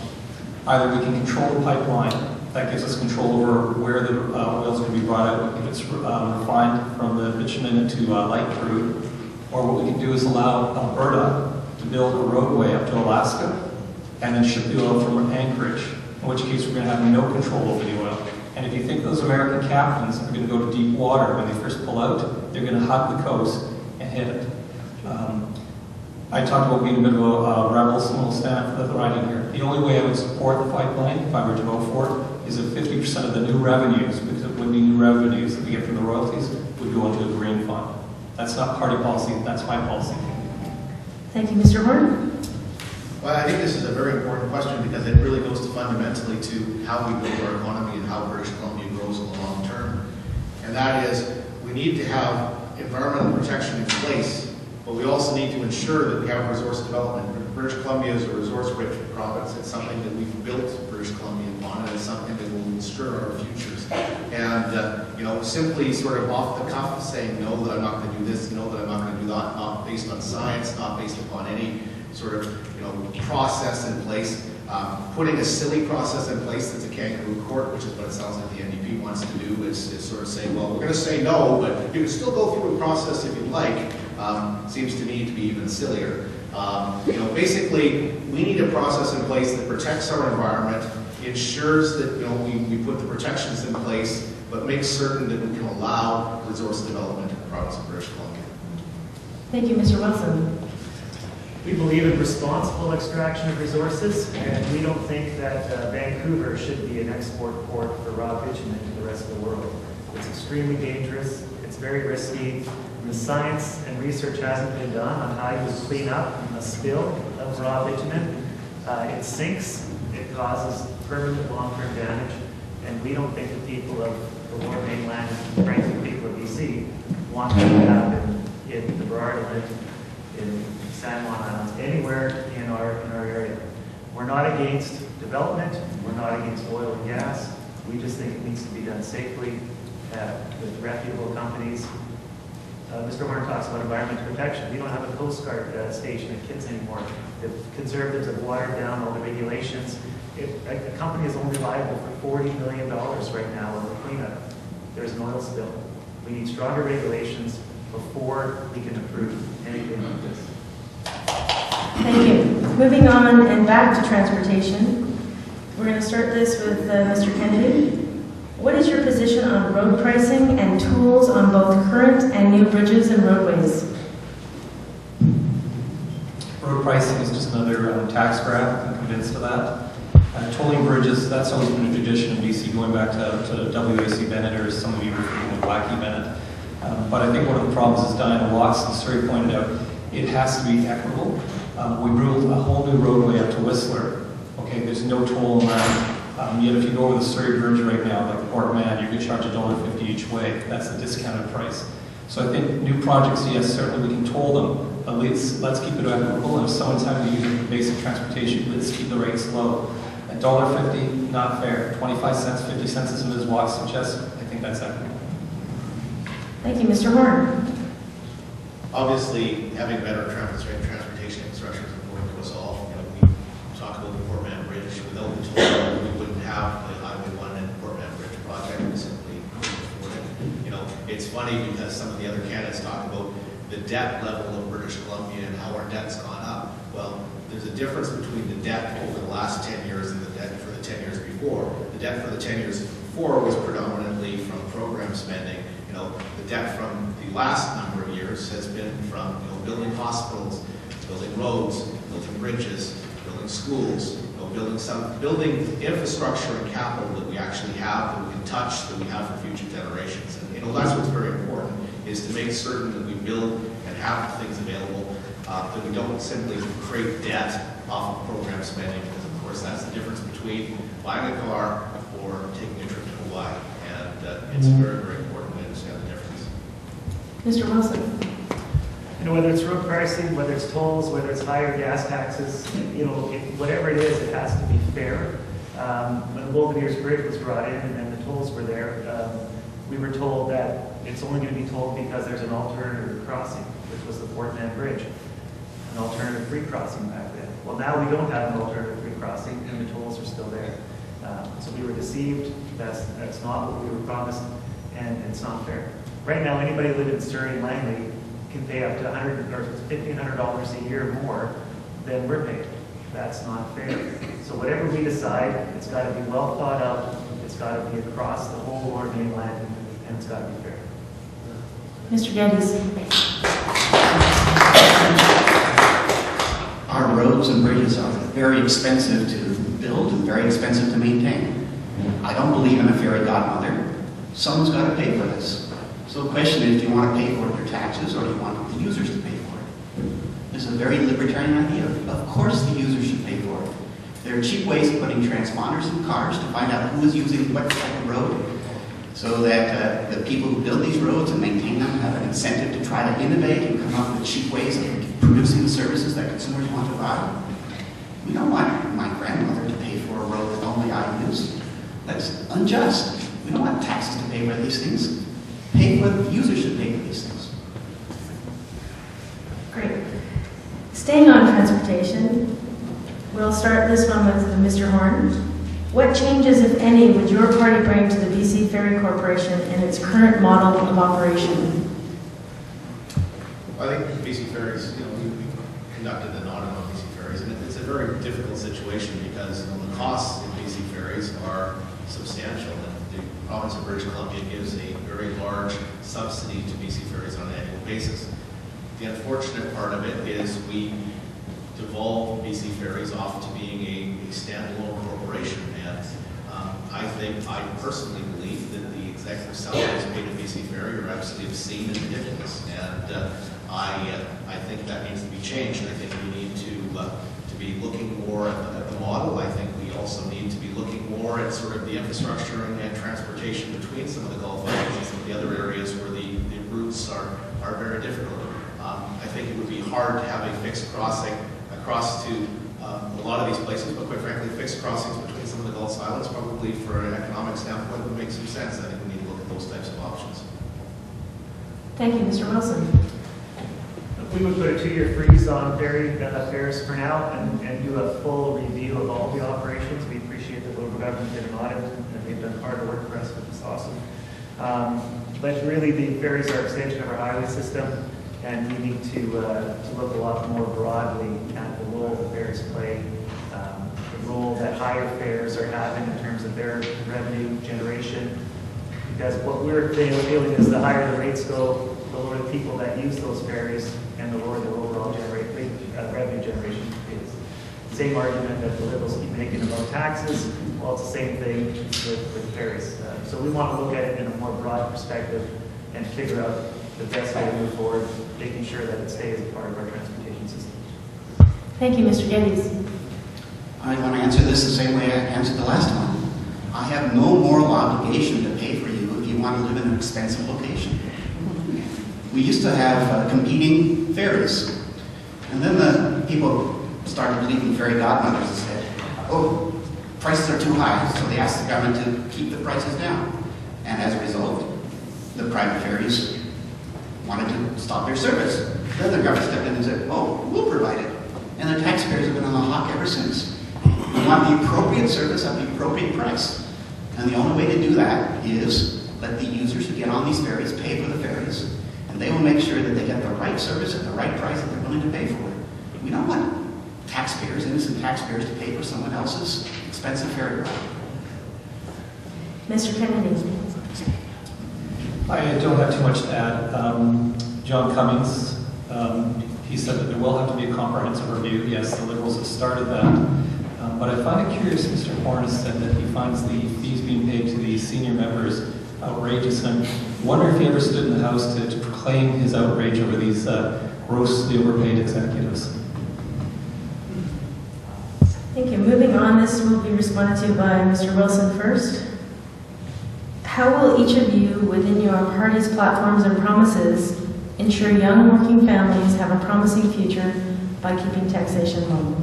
Either we can control the pipeline, that gives us control over where the oil is going to be brought out, if it's refined from the bitumen into light crude, or what we can do is allow Alberta to build a roadway up to Alaska and then ship the oil from Anchorage, in which case we're going to have no control over the oil. And if you think those American captains are going to go to deep water when they first pull out, they're going to hug the coast and hit it. I talked about being a bit of a rebel, so we'll stand up for the writing here. The only way I would support the pipeline, if I were to vote for it, is if 50% of the new revenues, because it would be new revenues that we get from the royalties, would go into a green fund. That's not party policy, that's my policy. Thank you, Mr. Horn. Well, I think this is a very important question because it really goes to fundamentally to how we build our economy and how British Columbia grows in the long term. And that is, we need to have environmental protection in place, but we also need to ensure that we have resource development. British Columbia is a resource-rich province. It's something that we've built British Columbia upon, and it's something that will ensure our futures. And, simply sort of off the cuff saying, no, that I'm not going to do this, no, that I'm not going to do that, not based on science, not based upon any sort of, process in place, putting a silly process in place that's a kangaroo court, which is what it sounds like the NDP wants to do, is sort of say, well, we're going to say no, but you can still go through a process if you'd like, seems to me to be even sillier. Basically, we need a process in place that protects our environment, ensures that we put the protections in place, but makes certain that we can allow resource development in the province of British Columbia. Thank you, Mr. Wilson. We believe in responsible extraction of resources, and we don't think that Vancouver should be an export port for raw bitumen to the rest of the world. It's extremely dangerous, it's very risky, and the science and research hasn't been done on how you clean up a spill of raw bitumen. It sinks, it causes permanent long-term damage, and we don't think the people of the Lower Mainland, and frankly the people of BC, want that to happen in the Burrard Island, in San Juan Islands, anywhere in our area. We're not against development, we're not against oil and gas. We just think it needs to be done safely with reputable companies. Mr. Horn talks about environmental protection. We don't have a Coast Guard station at Kitts anymore. The Conservatives have watered down all the regulations. A company is only liable for $40 million right now on the cleanup. There's an oil spill. We need stronger regulations before we can approve anything like this. Thank you. Moving on and back to transportation. We're going to start this with Mr. Kennedy. What is your position on road pricing and tools on both current and new bridges and roadways? Road pricing is just another tax grab. I'm convinced of that. Tolling bridges, that's always been a tradition in BC, going back to W.A.C. Bennett, or some of you refer to Wacky Bennett. But I think one of the problems, as Diana Watts and Surrey pointed out, it has to be equitable. We ruled a whole new roadway up to Whistler. Okay, there's no toll on that. Yet if you go over the Surrey Bridge right now, like Port Man, you could charge $1.50 each way. That's the discounted price. So I think new projects, yes, certainly we can toll them, but let's keep it equitable. And if someone's having to use it for basic transportation, let's keep the rates low. $1.50, not fair. 25 cents, 50 cents, as Ms. Watts suggests, I think that's equitable. Thank you, Mr. Horn. Obviously, having better transportation infrastructure is important to us all. We talk about the Port Man Bridge. Without the toll, we wouldn't have the Highway 1 and Port Man Bridge project. We simply couldn't afford it. It's funny because some of the other candidates talk about the debt level of British Columbia and how our debt's gone up. Well, there's a difference between the debt over the last 10 years and the debt for the 10 years before. The debt for the 10 years before was predominantly from program spending. The debt from the last number of years has been from building hospitals, building roads, building bridges, building schools, building infrastructure and capital that we actually have, that we can touch, that we have for future generations. And that's what's very important, is to make certain that we build and have things available, that we don't simply create debt off of program spending, because of course that's the difference between buying a car or taking a trip to Hawaii. And it's very, very important to understand the difference. Mr. Wilson. Whether it's road pricing, whether it's tolls, whether it's higher gas taxes, whatever it is, it has to be fair. When the Bolivier's Bridge was brought in and the tolls were there, we were told that it's only going to be tolled because there's an alternative crossing, which was the Port Man Bridge, an alternative free crossing back then. Well, now we don't have an alternative free crossing, and the tolls are still there. So we were deceived. That's not what we were promised, and it's not fair. Right now, anybody living in Surrey and Langley can pay up to $100 or $1,500 a year more than we're paying. That's not fair. So whatever we decide, it's got to be well thought out. It's got to be across the whole Lower Mainland, and it's got to be fair. Mr. Geddes. Our roads and bridges are very expensive to build and very expensive to maintain. I don't believe in a fairy godmother. Someone's got to pay for this. So the question is, do you want to pay for it through taxes, or do you want the users to pay for it? It's a very libertarian idea. Of course the users should pay for it. There are cheap ways of putting transponders in cars to find out who is using what type of road, so that the people who build these roads and maintain them have an incentive to try to innovate and come up with cheap ways of producing the services that consumers want to buy. We don't want my grandmother to pay for a road that only I use. That's unjust. We don't want taxes to pay for these things. The users should pay for these things. Great. Staying on transportation, we'll We'll start this one with Mr. Horn. What changes, if any, would your party bring to the BC Ferry Corporation in its current model of operation? I think BC Ferries, we conducted an audit on BC Ferries, and it's a very difficult situation because the costs in BC Ferries are substantial. And the province of British Columbia gives a very large subsidy to BC Ferries on an annual basis. The unfortunate part of it is we devolved BC Ferries off to being a standalone corporation. And I personally believe that the executive salaries paid at BC Ferry are absolutely obscene and ridiculous. And I think that needs to be changed. I think we need to be looking more at the model. I think we also need to be looking more at sort of the infrastructure and transportation between some of the Gulf Islands and some of the other areas where the routes are very difficult. I think it would be hard to have a fixed crossing across to a lot of these places, but quite frankly, fixed crossings between some of the Gulf Islands probably for an economic standpoint would make some sense. I think we need to look at those types of options. Thank you, Mr. Wilson. We would put a 2-year freeze on ferry fares for now and do a full review of all the operations. We appreciate that local government did an audit and they've done hard work for us, which is awesome. But really the ferries are an extension of our highway system, and we need to look a lot more broadly at the role the ferries play, the role that higher fares are having in terms of their revenue generation. Because what we're feeling is the higher the rates go, the lower the people that use those ferries, and the lower the overall revenue generation is. Same argument that the Liberals keep making about taxes. Well, it's the same thing with ferries. So we want to look at it in a more broad perspective and figure out the best way to move forward, making sure that it stays a part of our transportation system. Thank you, Mr. Geddes. I want to answer this the same way I answered the last one. I have no moral obligation to pay for you if you want to live in an expensive location. We used to have competing ferries, and then the people started believing fairy godmothers and said, oh, prices are too high, so they asked the government to keep the prices down. And as a result, the private ferries wanted to stop their service. Then the government stepped in and said, oh, we'll provide it. And the taxpayers have been on the hawk ever since. We want the appropriate service at the appropriate price. And the only way to do that is let the users who get on these ferries pay for the ferries. And they will make sure that they get the right service at the right price that they're willing to pay for it. We don't want taxpayers, innocent taxpayers, to pay for someone else's expensive ferry ride. Mr. Kennedy. I don't have too much to add. John Cummings, he said that there will have to be a comprehensive review. Yes, the Liberals have started that. But I find it curious, Mr. Horn has said that he finds the fees being paid to the senior members outrageous. And I wonder if he ever stood in the House to proclaim his outrage over these grossly overpaid executives. Thank you. Moving on, this will be responded to by Mr. Wilson first. How will each of you, within your party's platforms and promises, ensure young working families have a promising future by keeping taxation low?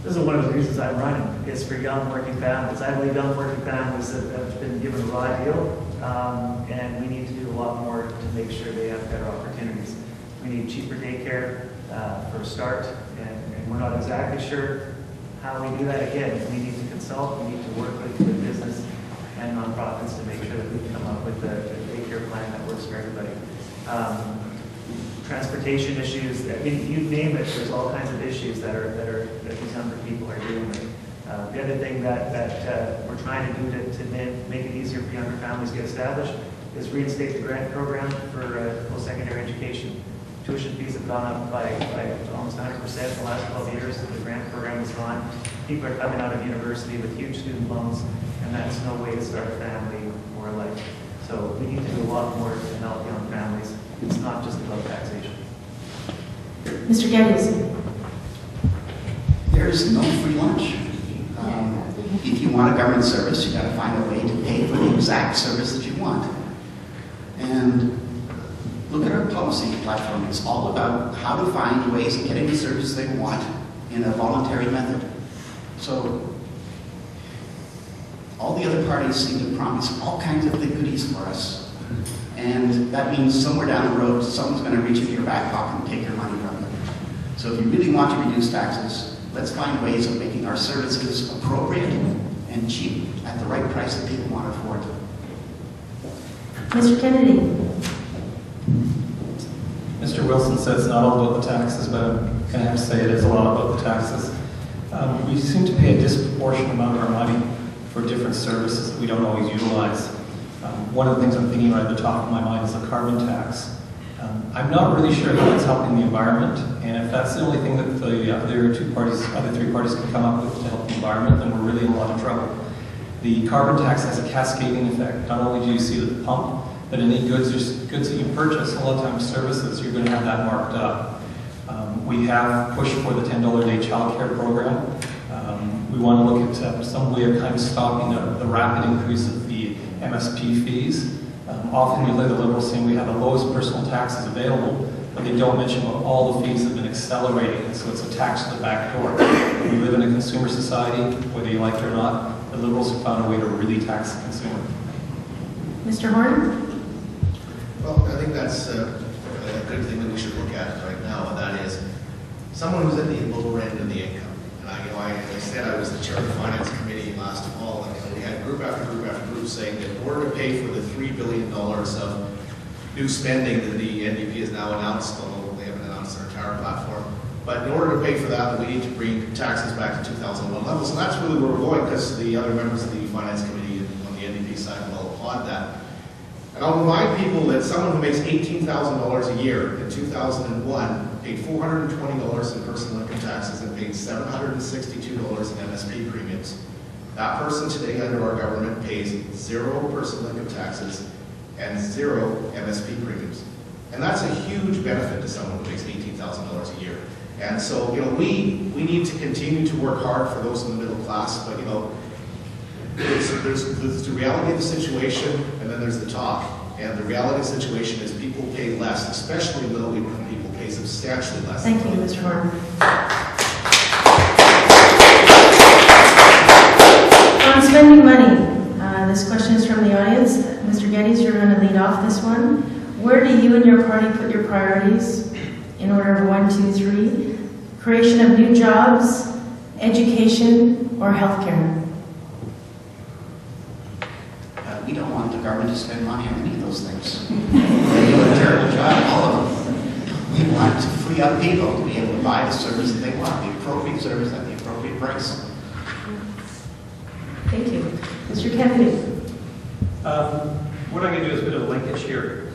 This is one of the reasons I'm running, is for young working families. I believe young working families have been given a raw deal, and we need to do a lot more to make sure they have better opportunities. We need cheaper daycare for a start, and we're not exactly sure how we do that. Again, we need to consult, we need to work with business and nonprofits to make sure that we can come up with a daycare plan that works for everybody. Transportation issues, I mean, you name it, there's all kinds of issues that these younger people are dealing with. The other thing that we're trying to do to make it easier for younger families to get established is reinstate the grant program for post-secondary education. Tuition fees have gone up by almost 100% in the last 12 years that the grant program is gone. People are coming out of university with huge student loans, and that's no way to start a family or a life. So we need to do a lot more to help young families. It's not just about taxation. Mr. Geddes. There's no free lunch. If you want a government service, you got to find a way to pay for the exact service that you want. And look at our policy platform. It's all about how to find ways of getting the service they want in a voluntary method. So all the other parties seem to promise all kinds of goodies for us. And that means somewhere down the road, someone's going to reach into your back pocket and take your money from you. So So if you really want to reduce taxes, let's find ways of making our services appropriate and cheap at the right price that people want to afford. Mr. Kennedy. Mr. Wilson says it's not all about the taxes, but I'm going to have to say it is a lot about the taxes. We seem to pay a disproportionate amount of our money for different services that we don't always utilize. One of the things I'm thinking right at the top of my mind is the carbon tax. I'm not really sure how it's helping the environment, and if that's the only thing that the other three parties can come up with to help the environment, then we're really in a lot of trouble. The carbon tax has a cascading effect. Not only do you see it at the pump, but any goods that you purchase, a lot of times services, you're going to have that marked up. We have pushed for the $10 a day child care program. We want to look at some way of kind of stopping the rapid increase of the MSP fees. Often we hear the Liberals saying we have the lowest personal taxes available, but they don't mention what all the fees have been accelerating, and so it's a tax to the back door. We live in a consumer society, whether you like it or not. The Liberals have found a way to really tax the consumer. Mr. Horn? Well, I think that's a good thing that we should look at right now, and that is someone who's at the lower end of the income. And as I said, I was the chair of the Finance Committee last fall, and we had group after group after group saying that in order to pay for the $3 billion of new spending that the NDP has now announced, although they haven't announced their entire platform, but in order to pay for that, we need to bring taxes back to 2001 levels. And that's really where we're going, because the other members of the Finance Committee on the NDP side will applaud that. And I'll remind people that someone who makes $18,000 a year in 2001 paid $420 in personal income taxes and paid $762 in MSP premiums. That person today under our government pays 0 personal income taxes and 0 MSP premiums. And that's a huge benefit to someone who makes $18,000 a year. And so, we need to continue to work hard for those in the middle class, but there's the reality of the situation, and then there's the talk. And the reality of the situation is people pay less, especially middle-income people pay substantially less. Thank you, Mr. Horn. On spending money, this question is from the audience. Mr. Geddes, you're going to lead off this one. Where do you and your party put your priorities in order of 1, 2, 3? Creation of new jobs, education, or healthcare? We don't want the government to spend money on any of those things. They do a terrible job, all of them. We want to free up people to be able to buy the service that they want, the appropriate service at the appropriate price. Thank you. Mr. Kennedy. What I'm going to do is a bit of a linkage here.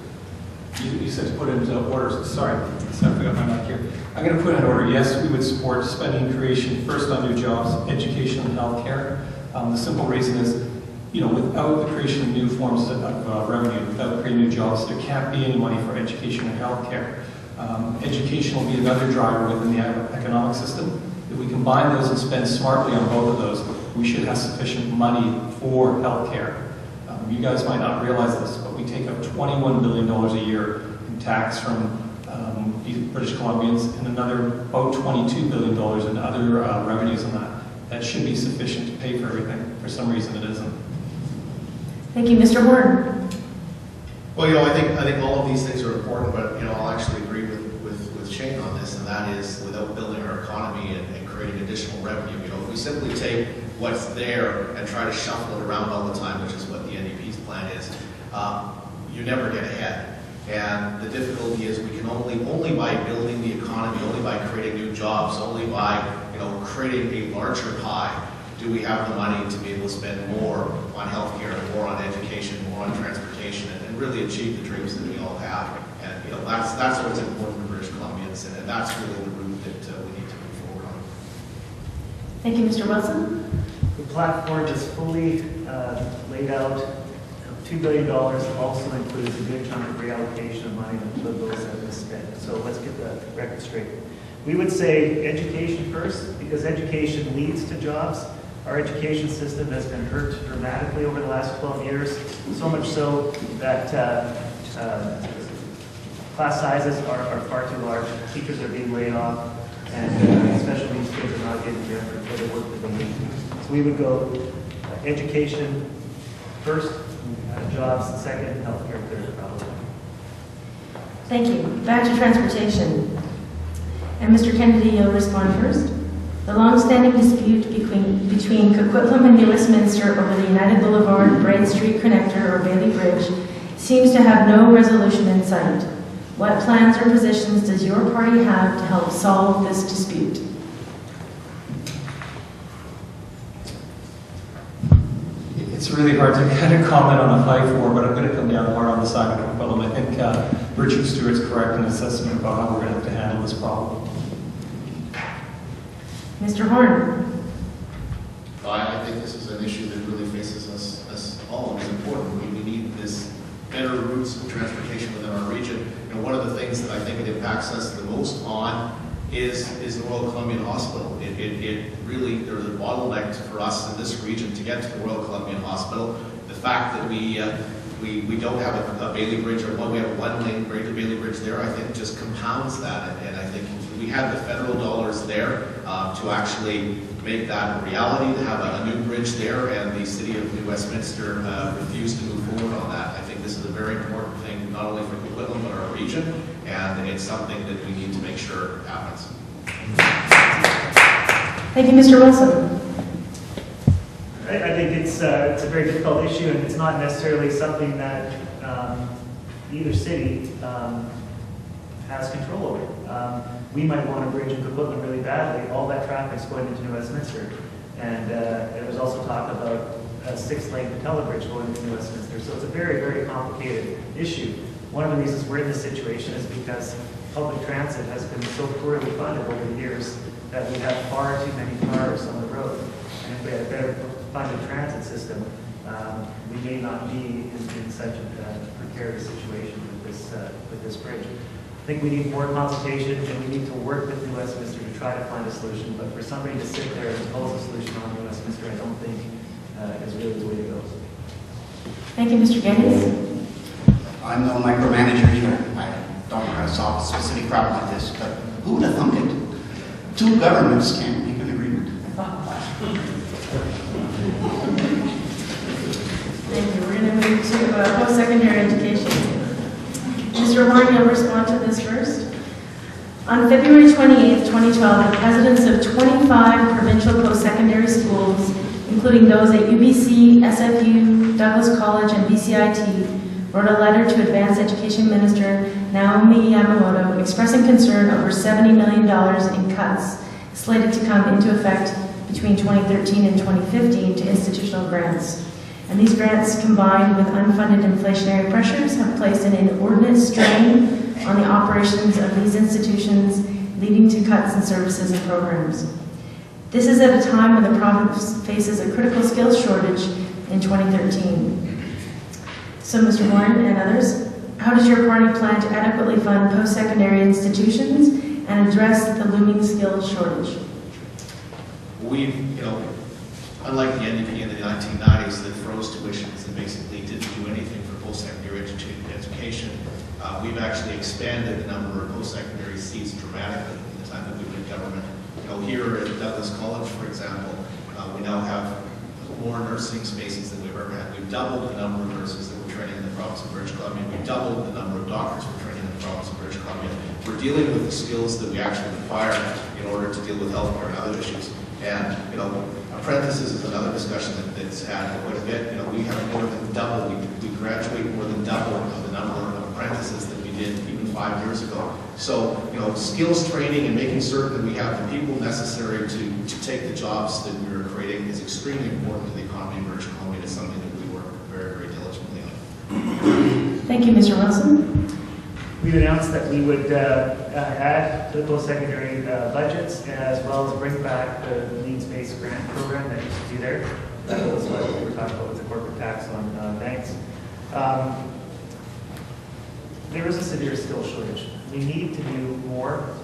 You said to put it into order. Sorry, I forgot my mic here. I'm going to put in order. Yes, we would support spending creation first on new jobs, education, and healthcare. The simple reason is, without the creation of new forms of revenue, without creating new jobs, there can't be any money for education or healthcare. Education will be another driver within the economic system. If we combine those and spend smartly on both of those, we should have sufficient money for healthcare. You guys might not realize this, but we take up $21 billion a year in tax from British Columbians and another about $22 billion in other revenues on that. That should be sufficient to pay for everything. For some reason, it isn't. Thank you, Mr. Horn. Well, I think all of these things are important, but I'll actually agree with Shane on this, and that is without building our economy and creating additional revenue. If we simply take what's there and try to shuffle it around all the time, which is what the NDP's plan is, you never get ahead. And the difficulty is we can only by building the economy, only by creating new jobs, only by creating a larger pie, do we have the money to be able to spend more on healthcare, more on education, more on transportation, and really achieve the dreams that we all have. And that's what's important for British Columbians, and that's really the route that we need to move forward on. Thank you, Mr. Wilson. The platform is fully laid out. $2 billion also includes a good chunk of reallocation of money that those have misspent. So let's get the record straight. We would say education first, because education leads to jobs. Our education system has been hurt dramatically over the last 12 years, so much so that class sizes are far too large. Teachers are being laid off, and special needs kids are not getting there for the work that they need. So we would go education first, jobs second, healthcare third, probably. Thank you. Back to transportation. And Mr. Kennedy, you'll respond first. The long-standing dispute between Coquitlam and New Westminster over the United Boulevard, Braid Street Connector, or Bailey Bridge, seems to have no resolution in sight. What plans or positions does your party have to help solve this dispute? It's really hard to kind of comment on a fight for, but I'm going to come down hard on the side of Coquitlam. I think Richard Stewart's correct in assessment about how we're going to have to handle this problem. Mr. Horn. I think this is an issue that really faces us all. It's important. We need this better routes of transportation within our region. And one of the things that I think it impacts us the most on is the Royal Columbian Hospital. It really, there's a bottleneck for us in this region to get to the Royal Columbian Hospital. The fact that we don't have a Bailey Bridge, or we have a one-lane Bailey Bridge there, I think just compounds that. And I think if we had the federal dollars there to actually make that a reality, to have a new bridge there, and the city of New Westminster refused to move forward on that. I think this is a very important thing, not only for Coquitlam, but our region, and it's something that we need to make sure happens. Thank you, Mr. Wilson. I think it's a very difficult issue, and it's not necessarily something that either city has control over. We might want a bridge in Coquitlam really badly. All that traffic's going into New Westminster. And there was also talk about a 6-lane Patella Bridge going into New Westminster. So it's a very, very complicated issue. One of the reasons we're in this situation is because public transit has been so poorly funded over the years that we have far too many cars on the road. And if we had a better funded transit system, we may not be in such a precarious situation with this bridge. I think we need more consultation, and we need to work with New Westminster to try to find a solution. But for somebody to sit there and impose a solution on New Westminster, I don't think is really the way to go. Thank you, Mr. Geddes. I'm no micromanager either. I don't know how to solve a specific problem like this, but who would have thunk it? Two governments can't make an agreement. Thank you. We're going to move to post-secondary education. Mr. Horn, you'll respond to this first. On February 28, 2012, the presidents of 25 provincial post-secondary schools, including those at UBC, SFU, Douglas College, and BCIT, wrote a letter to Advanced Education Minister Naomi Yamamoto expressing concern over $70 million in cuts slated to come into effect between 2013 and 2015 to institutional grants. And these grants, combined with unfunded inflationary pressures, have placed an inordinate strain on the operations of these institutions, leading to cuts in services and programs. This is at a time when the province faces a critical skills shortage in 2013. So, Mr. Horn and others, how does your party plan to adequately fund post-secondary institutions and address the looming skills shortage? We've, unlike the NDP in the 1990s that froze tuitions and basically didn't do anything for post-secondary education, we've actually expanded the number of post-secondary seats dramatically in the time that we've been in government. Here at Douglas College, for example, we now have more nursing spaces than we've ever had. We've doubled the number of nurses that we're training in the province of British Columbia. We've doubled the number of doctors we're training in the province of British Columbia. We're dealing with the skills that we actually require in order to deal with healthcare and other issues. And, apprentices is another discussion that's had quite a bit. We have more than double, we graduate more than double of the number of apprentices that we did even 5 years ago. So, skills training and making certain that we have the people necessary to take the jobs that we're creating is extremely important to the economy of British Columbia. It's something that we work very, very diligently on. Thank you, Mr. Wilson. We've announced that we would add to the post-secondary budgets, as well as bring back the needs-based grant program that used to be there. That was what we were talking about with the corporate tax on banks. There is a severe skills shortage. We need to do more.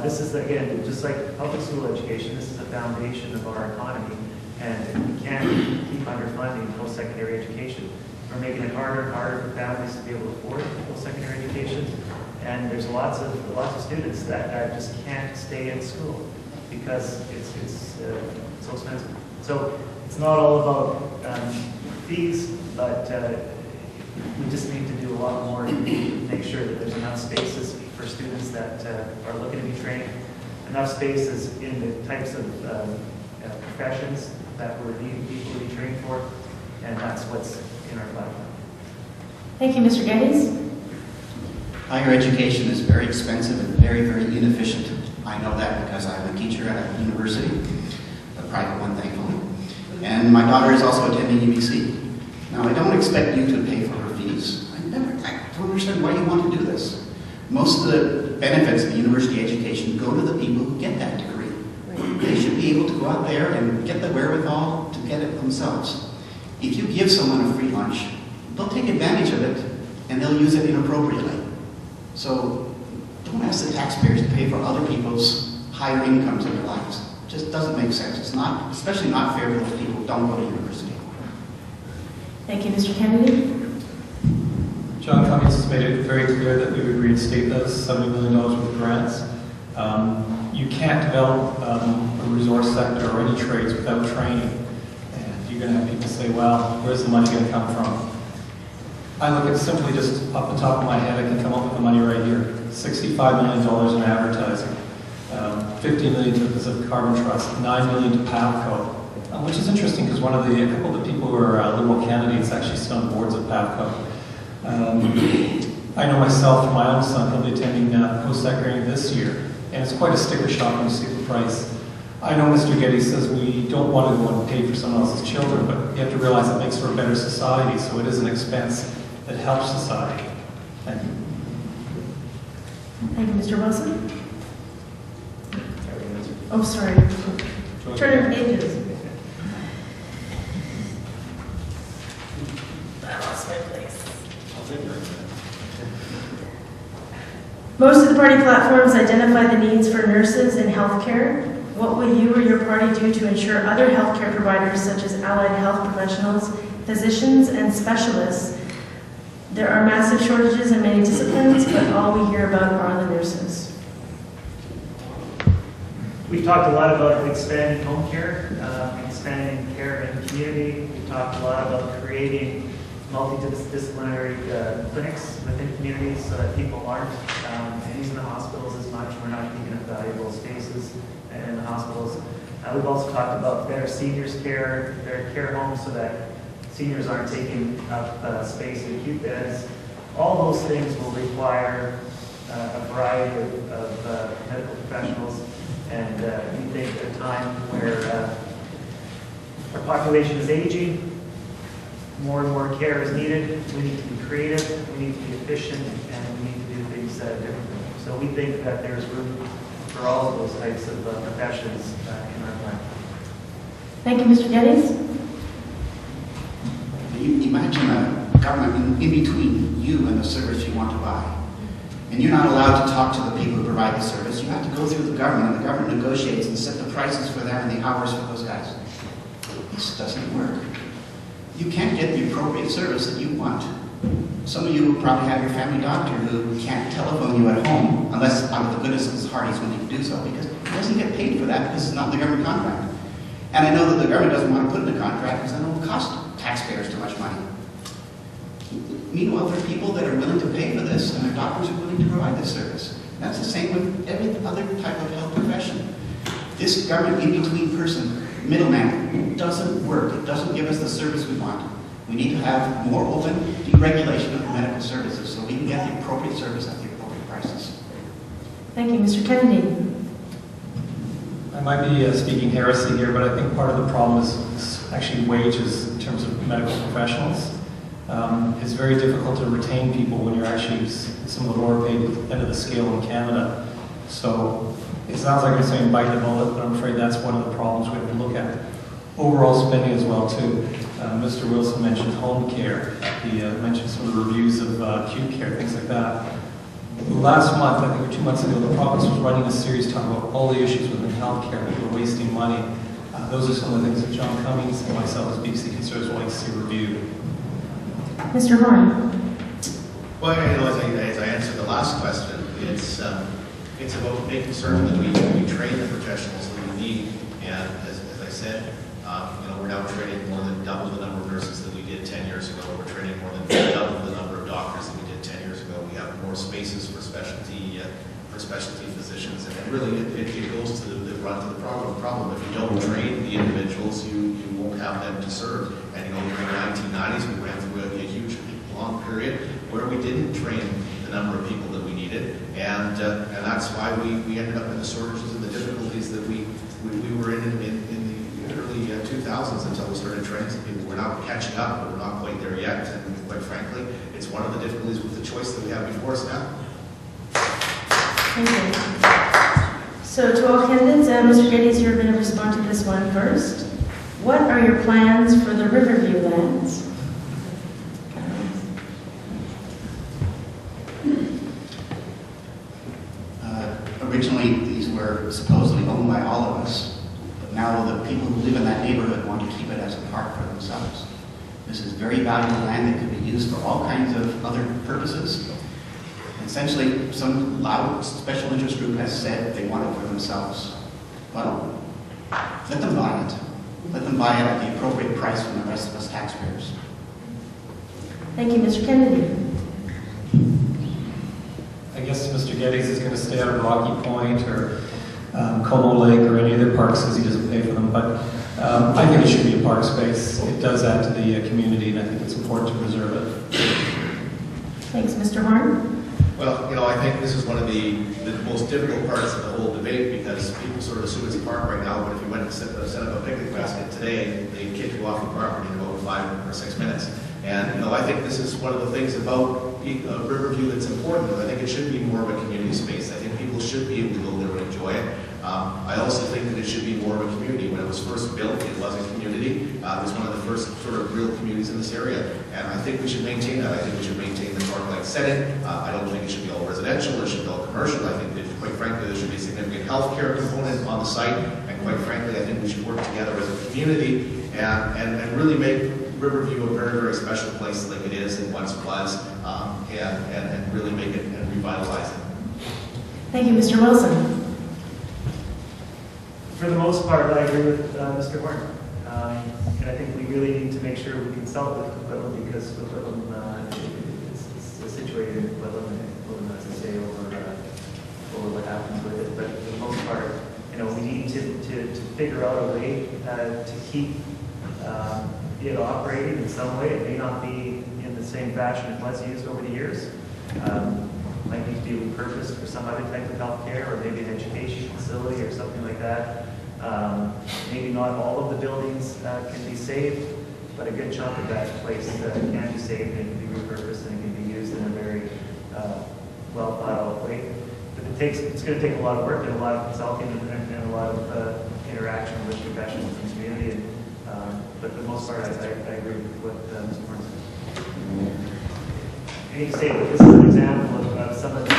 This is, again, just like public school education, this is the foundation of our economy, and we can't keep underfunding post-secondary education. We're making it harder and harder for families to be able to afford post-secondary education, and there's lots of students that just can't stay in school because it's so expensive. So it's not all about fees, but we just need to do a lot more to make sure that there's enough spaces for students that are looking to be trained. enough spaces in the types of professions that we're equally trained for, and that's what's in our platform. Thank you, Mr. Geddes. Higher education is very expensive and very, very inefficient. I know that because I'm a teacher at a university, a private one, thankfully. And my daughter is also attending UBC. Now, I don't expect you to pay for her fees. I don't understand why you want to do this. Most of the benefits of the university education go to the people who get that degree. They should be able to go out there and get the wherewithal to get it themselves. If you give someone a free lunch, they'll take advantage of it and they'll use it inappropriately. So don't ask the taxpayers to pay for other people's higher incomes in their lives. It just doesn't make sense. It's not, especially not fair to those people who don't go to university. Thank you, Mr. Kennedy. John Cummings has made it very clear that we would reinstate those $70 million worth of grants. You can't develop a resource sector or any trades without training. And you're going to have people say, well, where's the money going to come from? I look at simply just off the top of my head, I can come up with the money right here. $65 million in advertising, $50 million to the Pacific Carbon Trust, $9 million to PAVCO, which is interesting because a couple of the people who are Liberal candidates actually sit on boards of PAVCO. I know myself from my own son, he'll be attending post-secondary this year, and it's quite a sticker shock when you see the price. I know Mr. Geddes says we don't want to go and pay for someone else's children, but you have to realize it makes for a better society, so it is an expense that helps society. Thank you. Thank you, Mr. Wilson. Oh, sorry. Turning pages. I lost my place. Most of the party platforms identify the needs for nurses in healthcare. What will you or your party do to ensure other healthcare providers, such as allied health professionals, physicians, and specialists? There are massive shortages in many disciplines, but all we hear about are the nurses. We've talked a lot about expanding home care, expanding care in the community. We've talked a lot about creating multidisciplinary clinics within communities so that people aren't using the hospitals as much. We're not taking up valuable spaces in the hospitals. We've also talked about better seniors care, better care homes so that seniors aren't taking up space in acute beds. All those things will require a variety of medical professionals, and we think at a time where our population is aging, more and more care is needed. We need to be creative, we need to be efficient, and we need to do things differently. So we think that there's room for all of those types of professions in our plan. Thank you, Mr. Geddes. You imagine a government in between you and the service you want to buy. And you're not allowed to talk to the people who provide the service. You have to go through the government, and the government negotiates and set the prices for them and the hours for those guys. This doesn't work. You can't get the appropriate service that you want. Some of you will probably have your family doctor who can't telephone you at home unless out of the goodness of his heart he's willing to do so, because he doesn't get paid for that because it's not in the government contract. And I know that the government doesn't want to put it in a contract because then it will cost taxpayers too much money. Meanwhile, there are people that are willing to pay for this, and their doctors are willing to provide this service. That's the same with every other type of health profession. This government in-between person, middleman, doesn't work. It doesn't give us the service we want. We need to have more open deregulation of the medical services so we can get the appropriate service at the appropriate prices. Thank you, Mr. Kennedy. I might be speaking heresy here, but I think part of the problem is actually wages in terms of medical professionals. It's very difficult to retain people when you're actually some of the lower paid end of the scale in Canada. So it sounds like you're saying bite the bullet, but I'm afraid that's one of the problems we have to look at. Overall spending as well too. Mr. Wilson mentioned home care. He mentioned some of the reviews of acute care, things like that. Last month, I think, or 2 months ago, the province was running a series talking about all the issues within healthcare. People are wasting money. Those are some of the things that John Cummings and myself as BC Conservatives want to see reviewed. Mr. Horn. Well, as I answered the last question, it's about making certain that we train the professionals that we need. And as I said, we're now training more than double the number of nurses that we did 10 years ago. We're training more than double the number of doctors that we did 10 years ago. We have more spaces for specialty for specialty physicians. And really, it goes to the run to the problem. If you don't train the individuals, you won't have them to serve. And during the 1990s, we ran through a huge, long period where we didn't train the number of people that we needed, and that's why we ended up in the shortages and the difficulties that we were in the early 2000s until we started training some people. We're now catching up, but we're not quite there yet, and quite frankly, it's one of the difficulties with the choice that we have before us now. Thank you. So to all candidates, Mr. Geddes, you're going to respond to this one first. What are your plans for the Riverview lands? Originally, these were supposedly owned by all of us, but now the people who live in that neighborhood want to keep it as a park for themselves. This is very valuable land that could be used for all kinds of other purposes. Essentially, some loud special interest group has said they want it for themselves. Well, let them buy it. Let them buy it at the appropriate price from the rest of us taxpayers. Thank you, Mr. Kennedy. I guess Mr. Geddes is going to stay out of Rocky Point or Como Lake or any other parks because he doesn't pay for them, but I think it should be a park space. It does add to the community, and I think it's important to preserve it. Thanks, Mr. Horn. Well, I think this is one of the most difficult parts of the whole debate, because people sort of assume it's a park right now, but if you went and set up a picnic basket today, they'd kick you off the property in about 5 or 6 minutes. And I think this is one of the things about Riverview that's important. I think it should be more of a community space. I think people should be able to go there and enjoy it. I also think that it should be more of a community. When it was first built, it was a community. It was one of the first sort of real communities in this area. And I think we should maintain that. I think we should maintain the park-like setting. I don't think it should be all residential. It should be all commercial. I think that, quite frankly, there should be a significant healthcare component on the site. And quite frankly, I think we should work together as a community and really make Riverview a very, very special place like it is and once was, and really make it and revitalize it. Thank you, Mr. Wilson. For the most part, I agree with Mr. Horn. And I think we really need to make sure we consult with Coquitlam, because Coquitlam is situated in Coquitlam, and Coquitlam has to say over what happens with it. But for the most part, we need to figure out a way to keep it operating in some way. It may not be in the same fashion it was used over the years. Might need to be repurposed for some other type of healthcare, or maybe an education facility or something like that. Maybe not all of the buildings can be saved, but a good chunk of that place can be saved and can be repurposed, and it can be used in a very well thought out way. But it's going to take a lot of work and a lot of consulting and a lot of interaction with professionals in the community. But for the most part, I agree with what Mr. Horn said. I need to say that this is an example of some of the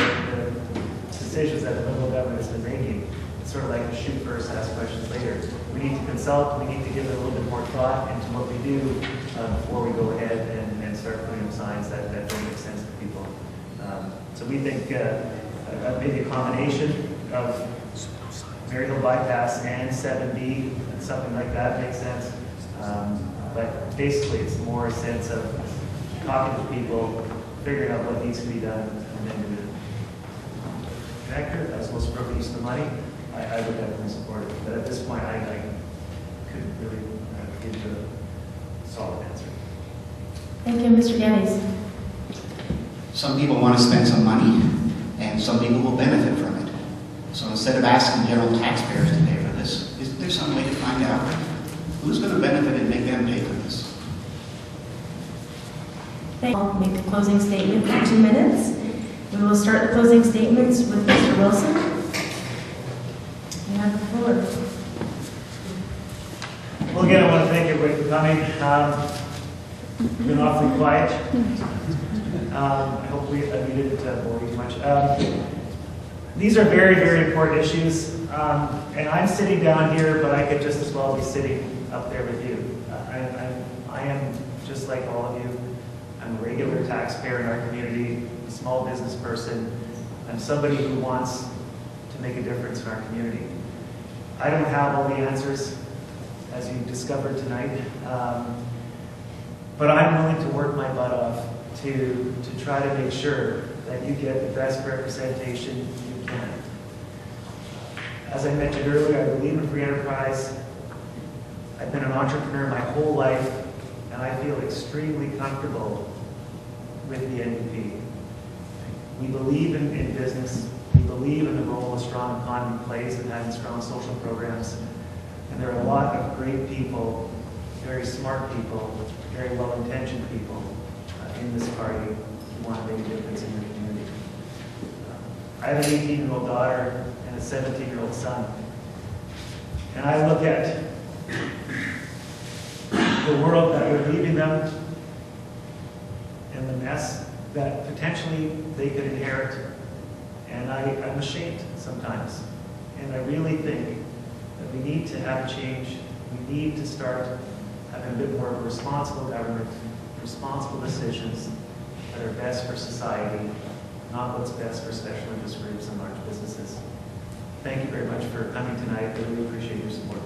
decisions that the Liberal government has been making. It's sort of like shoot first, ask questions later. We need to consult, we need to give it a little bit more thought into what we do before we go ahead and start putting up signs that don't make sense to people. So we think maybe a combination of Maryhill Bypass and 7B, and something like that makes sense. But basically, it's more a sense of talking to people, figuring out what needs to be done, and then doing it. Connector, as most appropriate use of the money, I would definitely support it. But at this point, I couldn't really give you a solid answer. Thank you, Mr. Geddes. Some people want to spend some money, and some people will benefit from it. So instead of asking general taxpayers to pay for this, is there some way to find out who's going to benefit and make them pay for this? I'll make a closing statement for 2 minutes. We will start the closing statements with Mr. Wilson. You have the floor. Well, again, I want to thank everybody for coming. You've been awfully quiet. I hope we didn't bore you much. These are very, very important issues. And I'm sitting down here, but I could just as well be sitting up there with you. I am just like all of you. I'm a regular taxpayer in our community, a small business person. I'm somebody who wants to make a difference in our community. I don't have all the answers, as you discovered tonight, but I'm willing to work my butt off to try to make sure that you get the best representation you can. As I mentioned earlier, I believe in free enterprise. I've been an entrepreneur my whole life, and I feel extremely comfortable with the NDP. We believe in business. We believe in the role a strong economy plays in having strong social programs. And there are a lot of great people, very smart people, very well-intentioned people in this party who want to make a difference in the community. I have an 18-year-old daughter and a 17-year-old son. And I look at the world that we're leaving them and the mess that potentially they could inherit. And I'm ashamed sometimes. And I really think that we need to have change. We need to start having a bit more of a responsible government, responsible decisions that are best for society, not what's best for special interest groups and large businesses. Thank you very much for coming tonight. I really appreciate your support.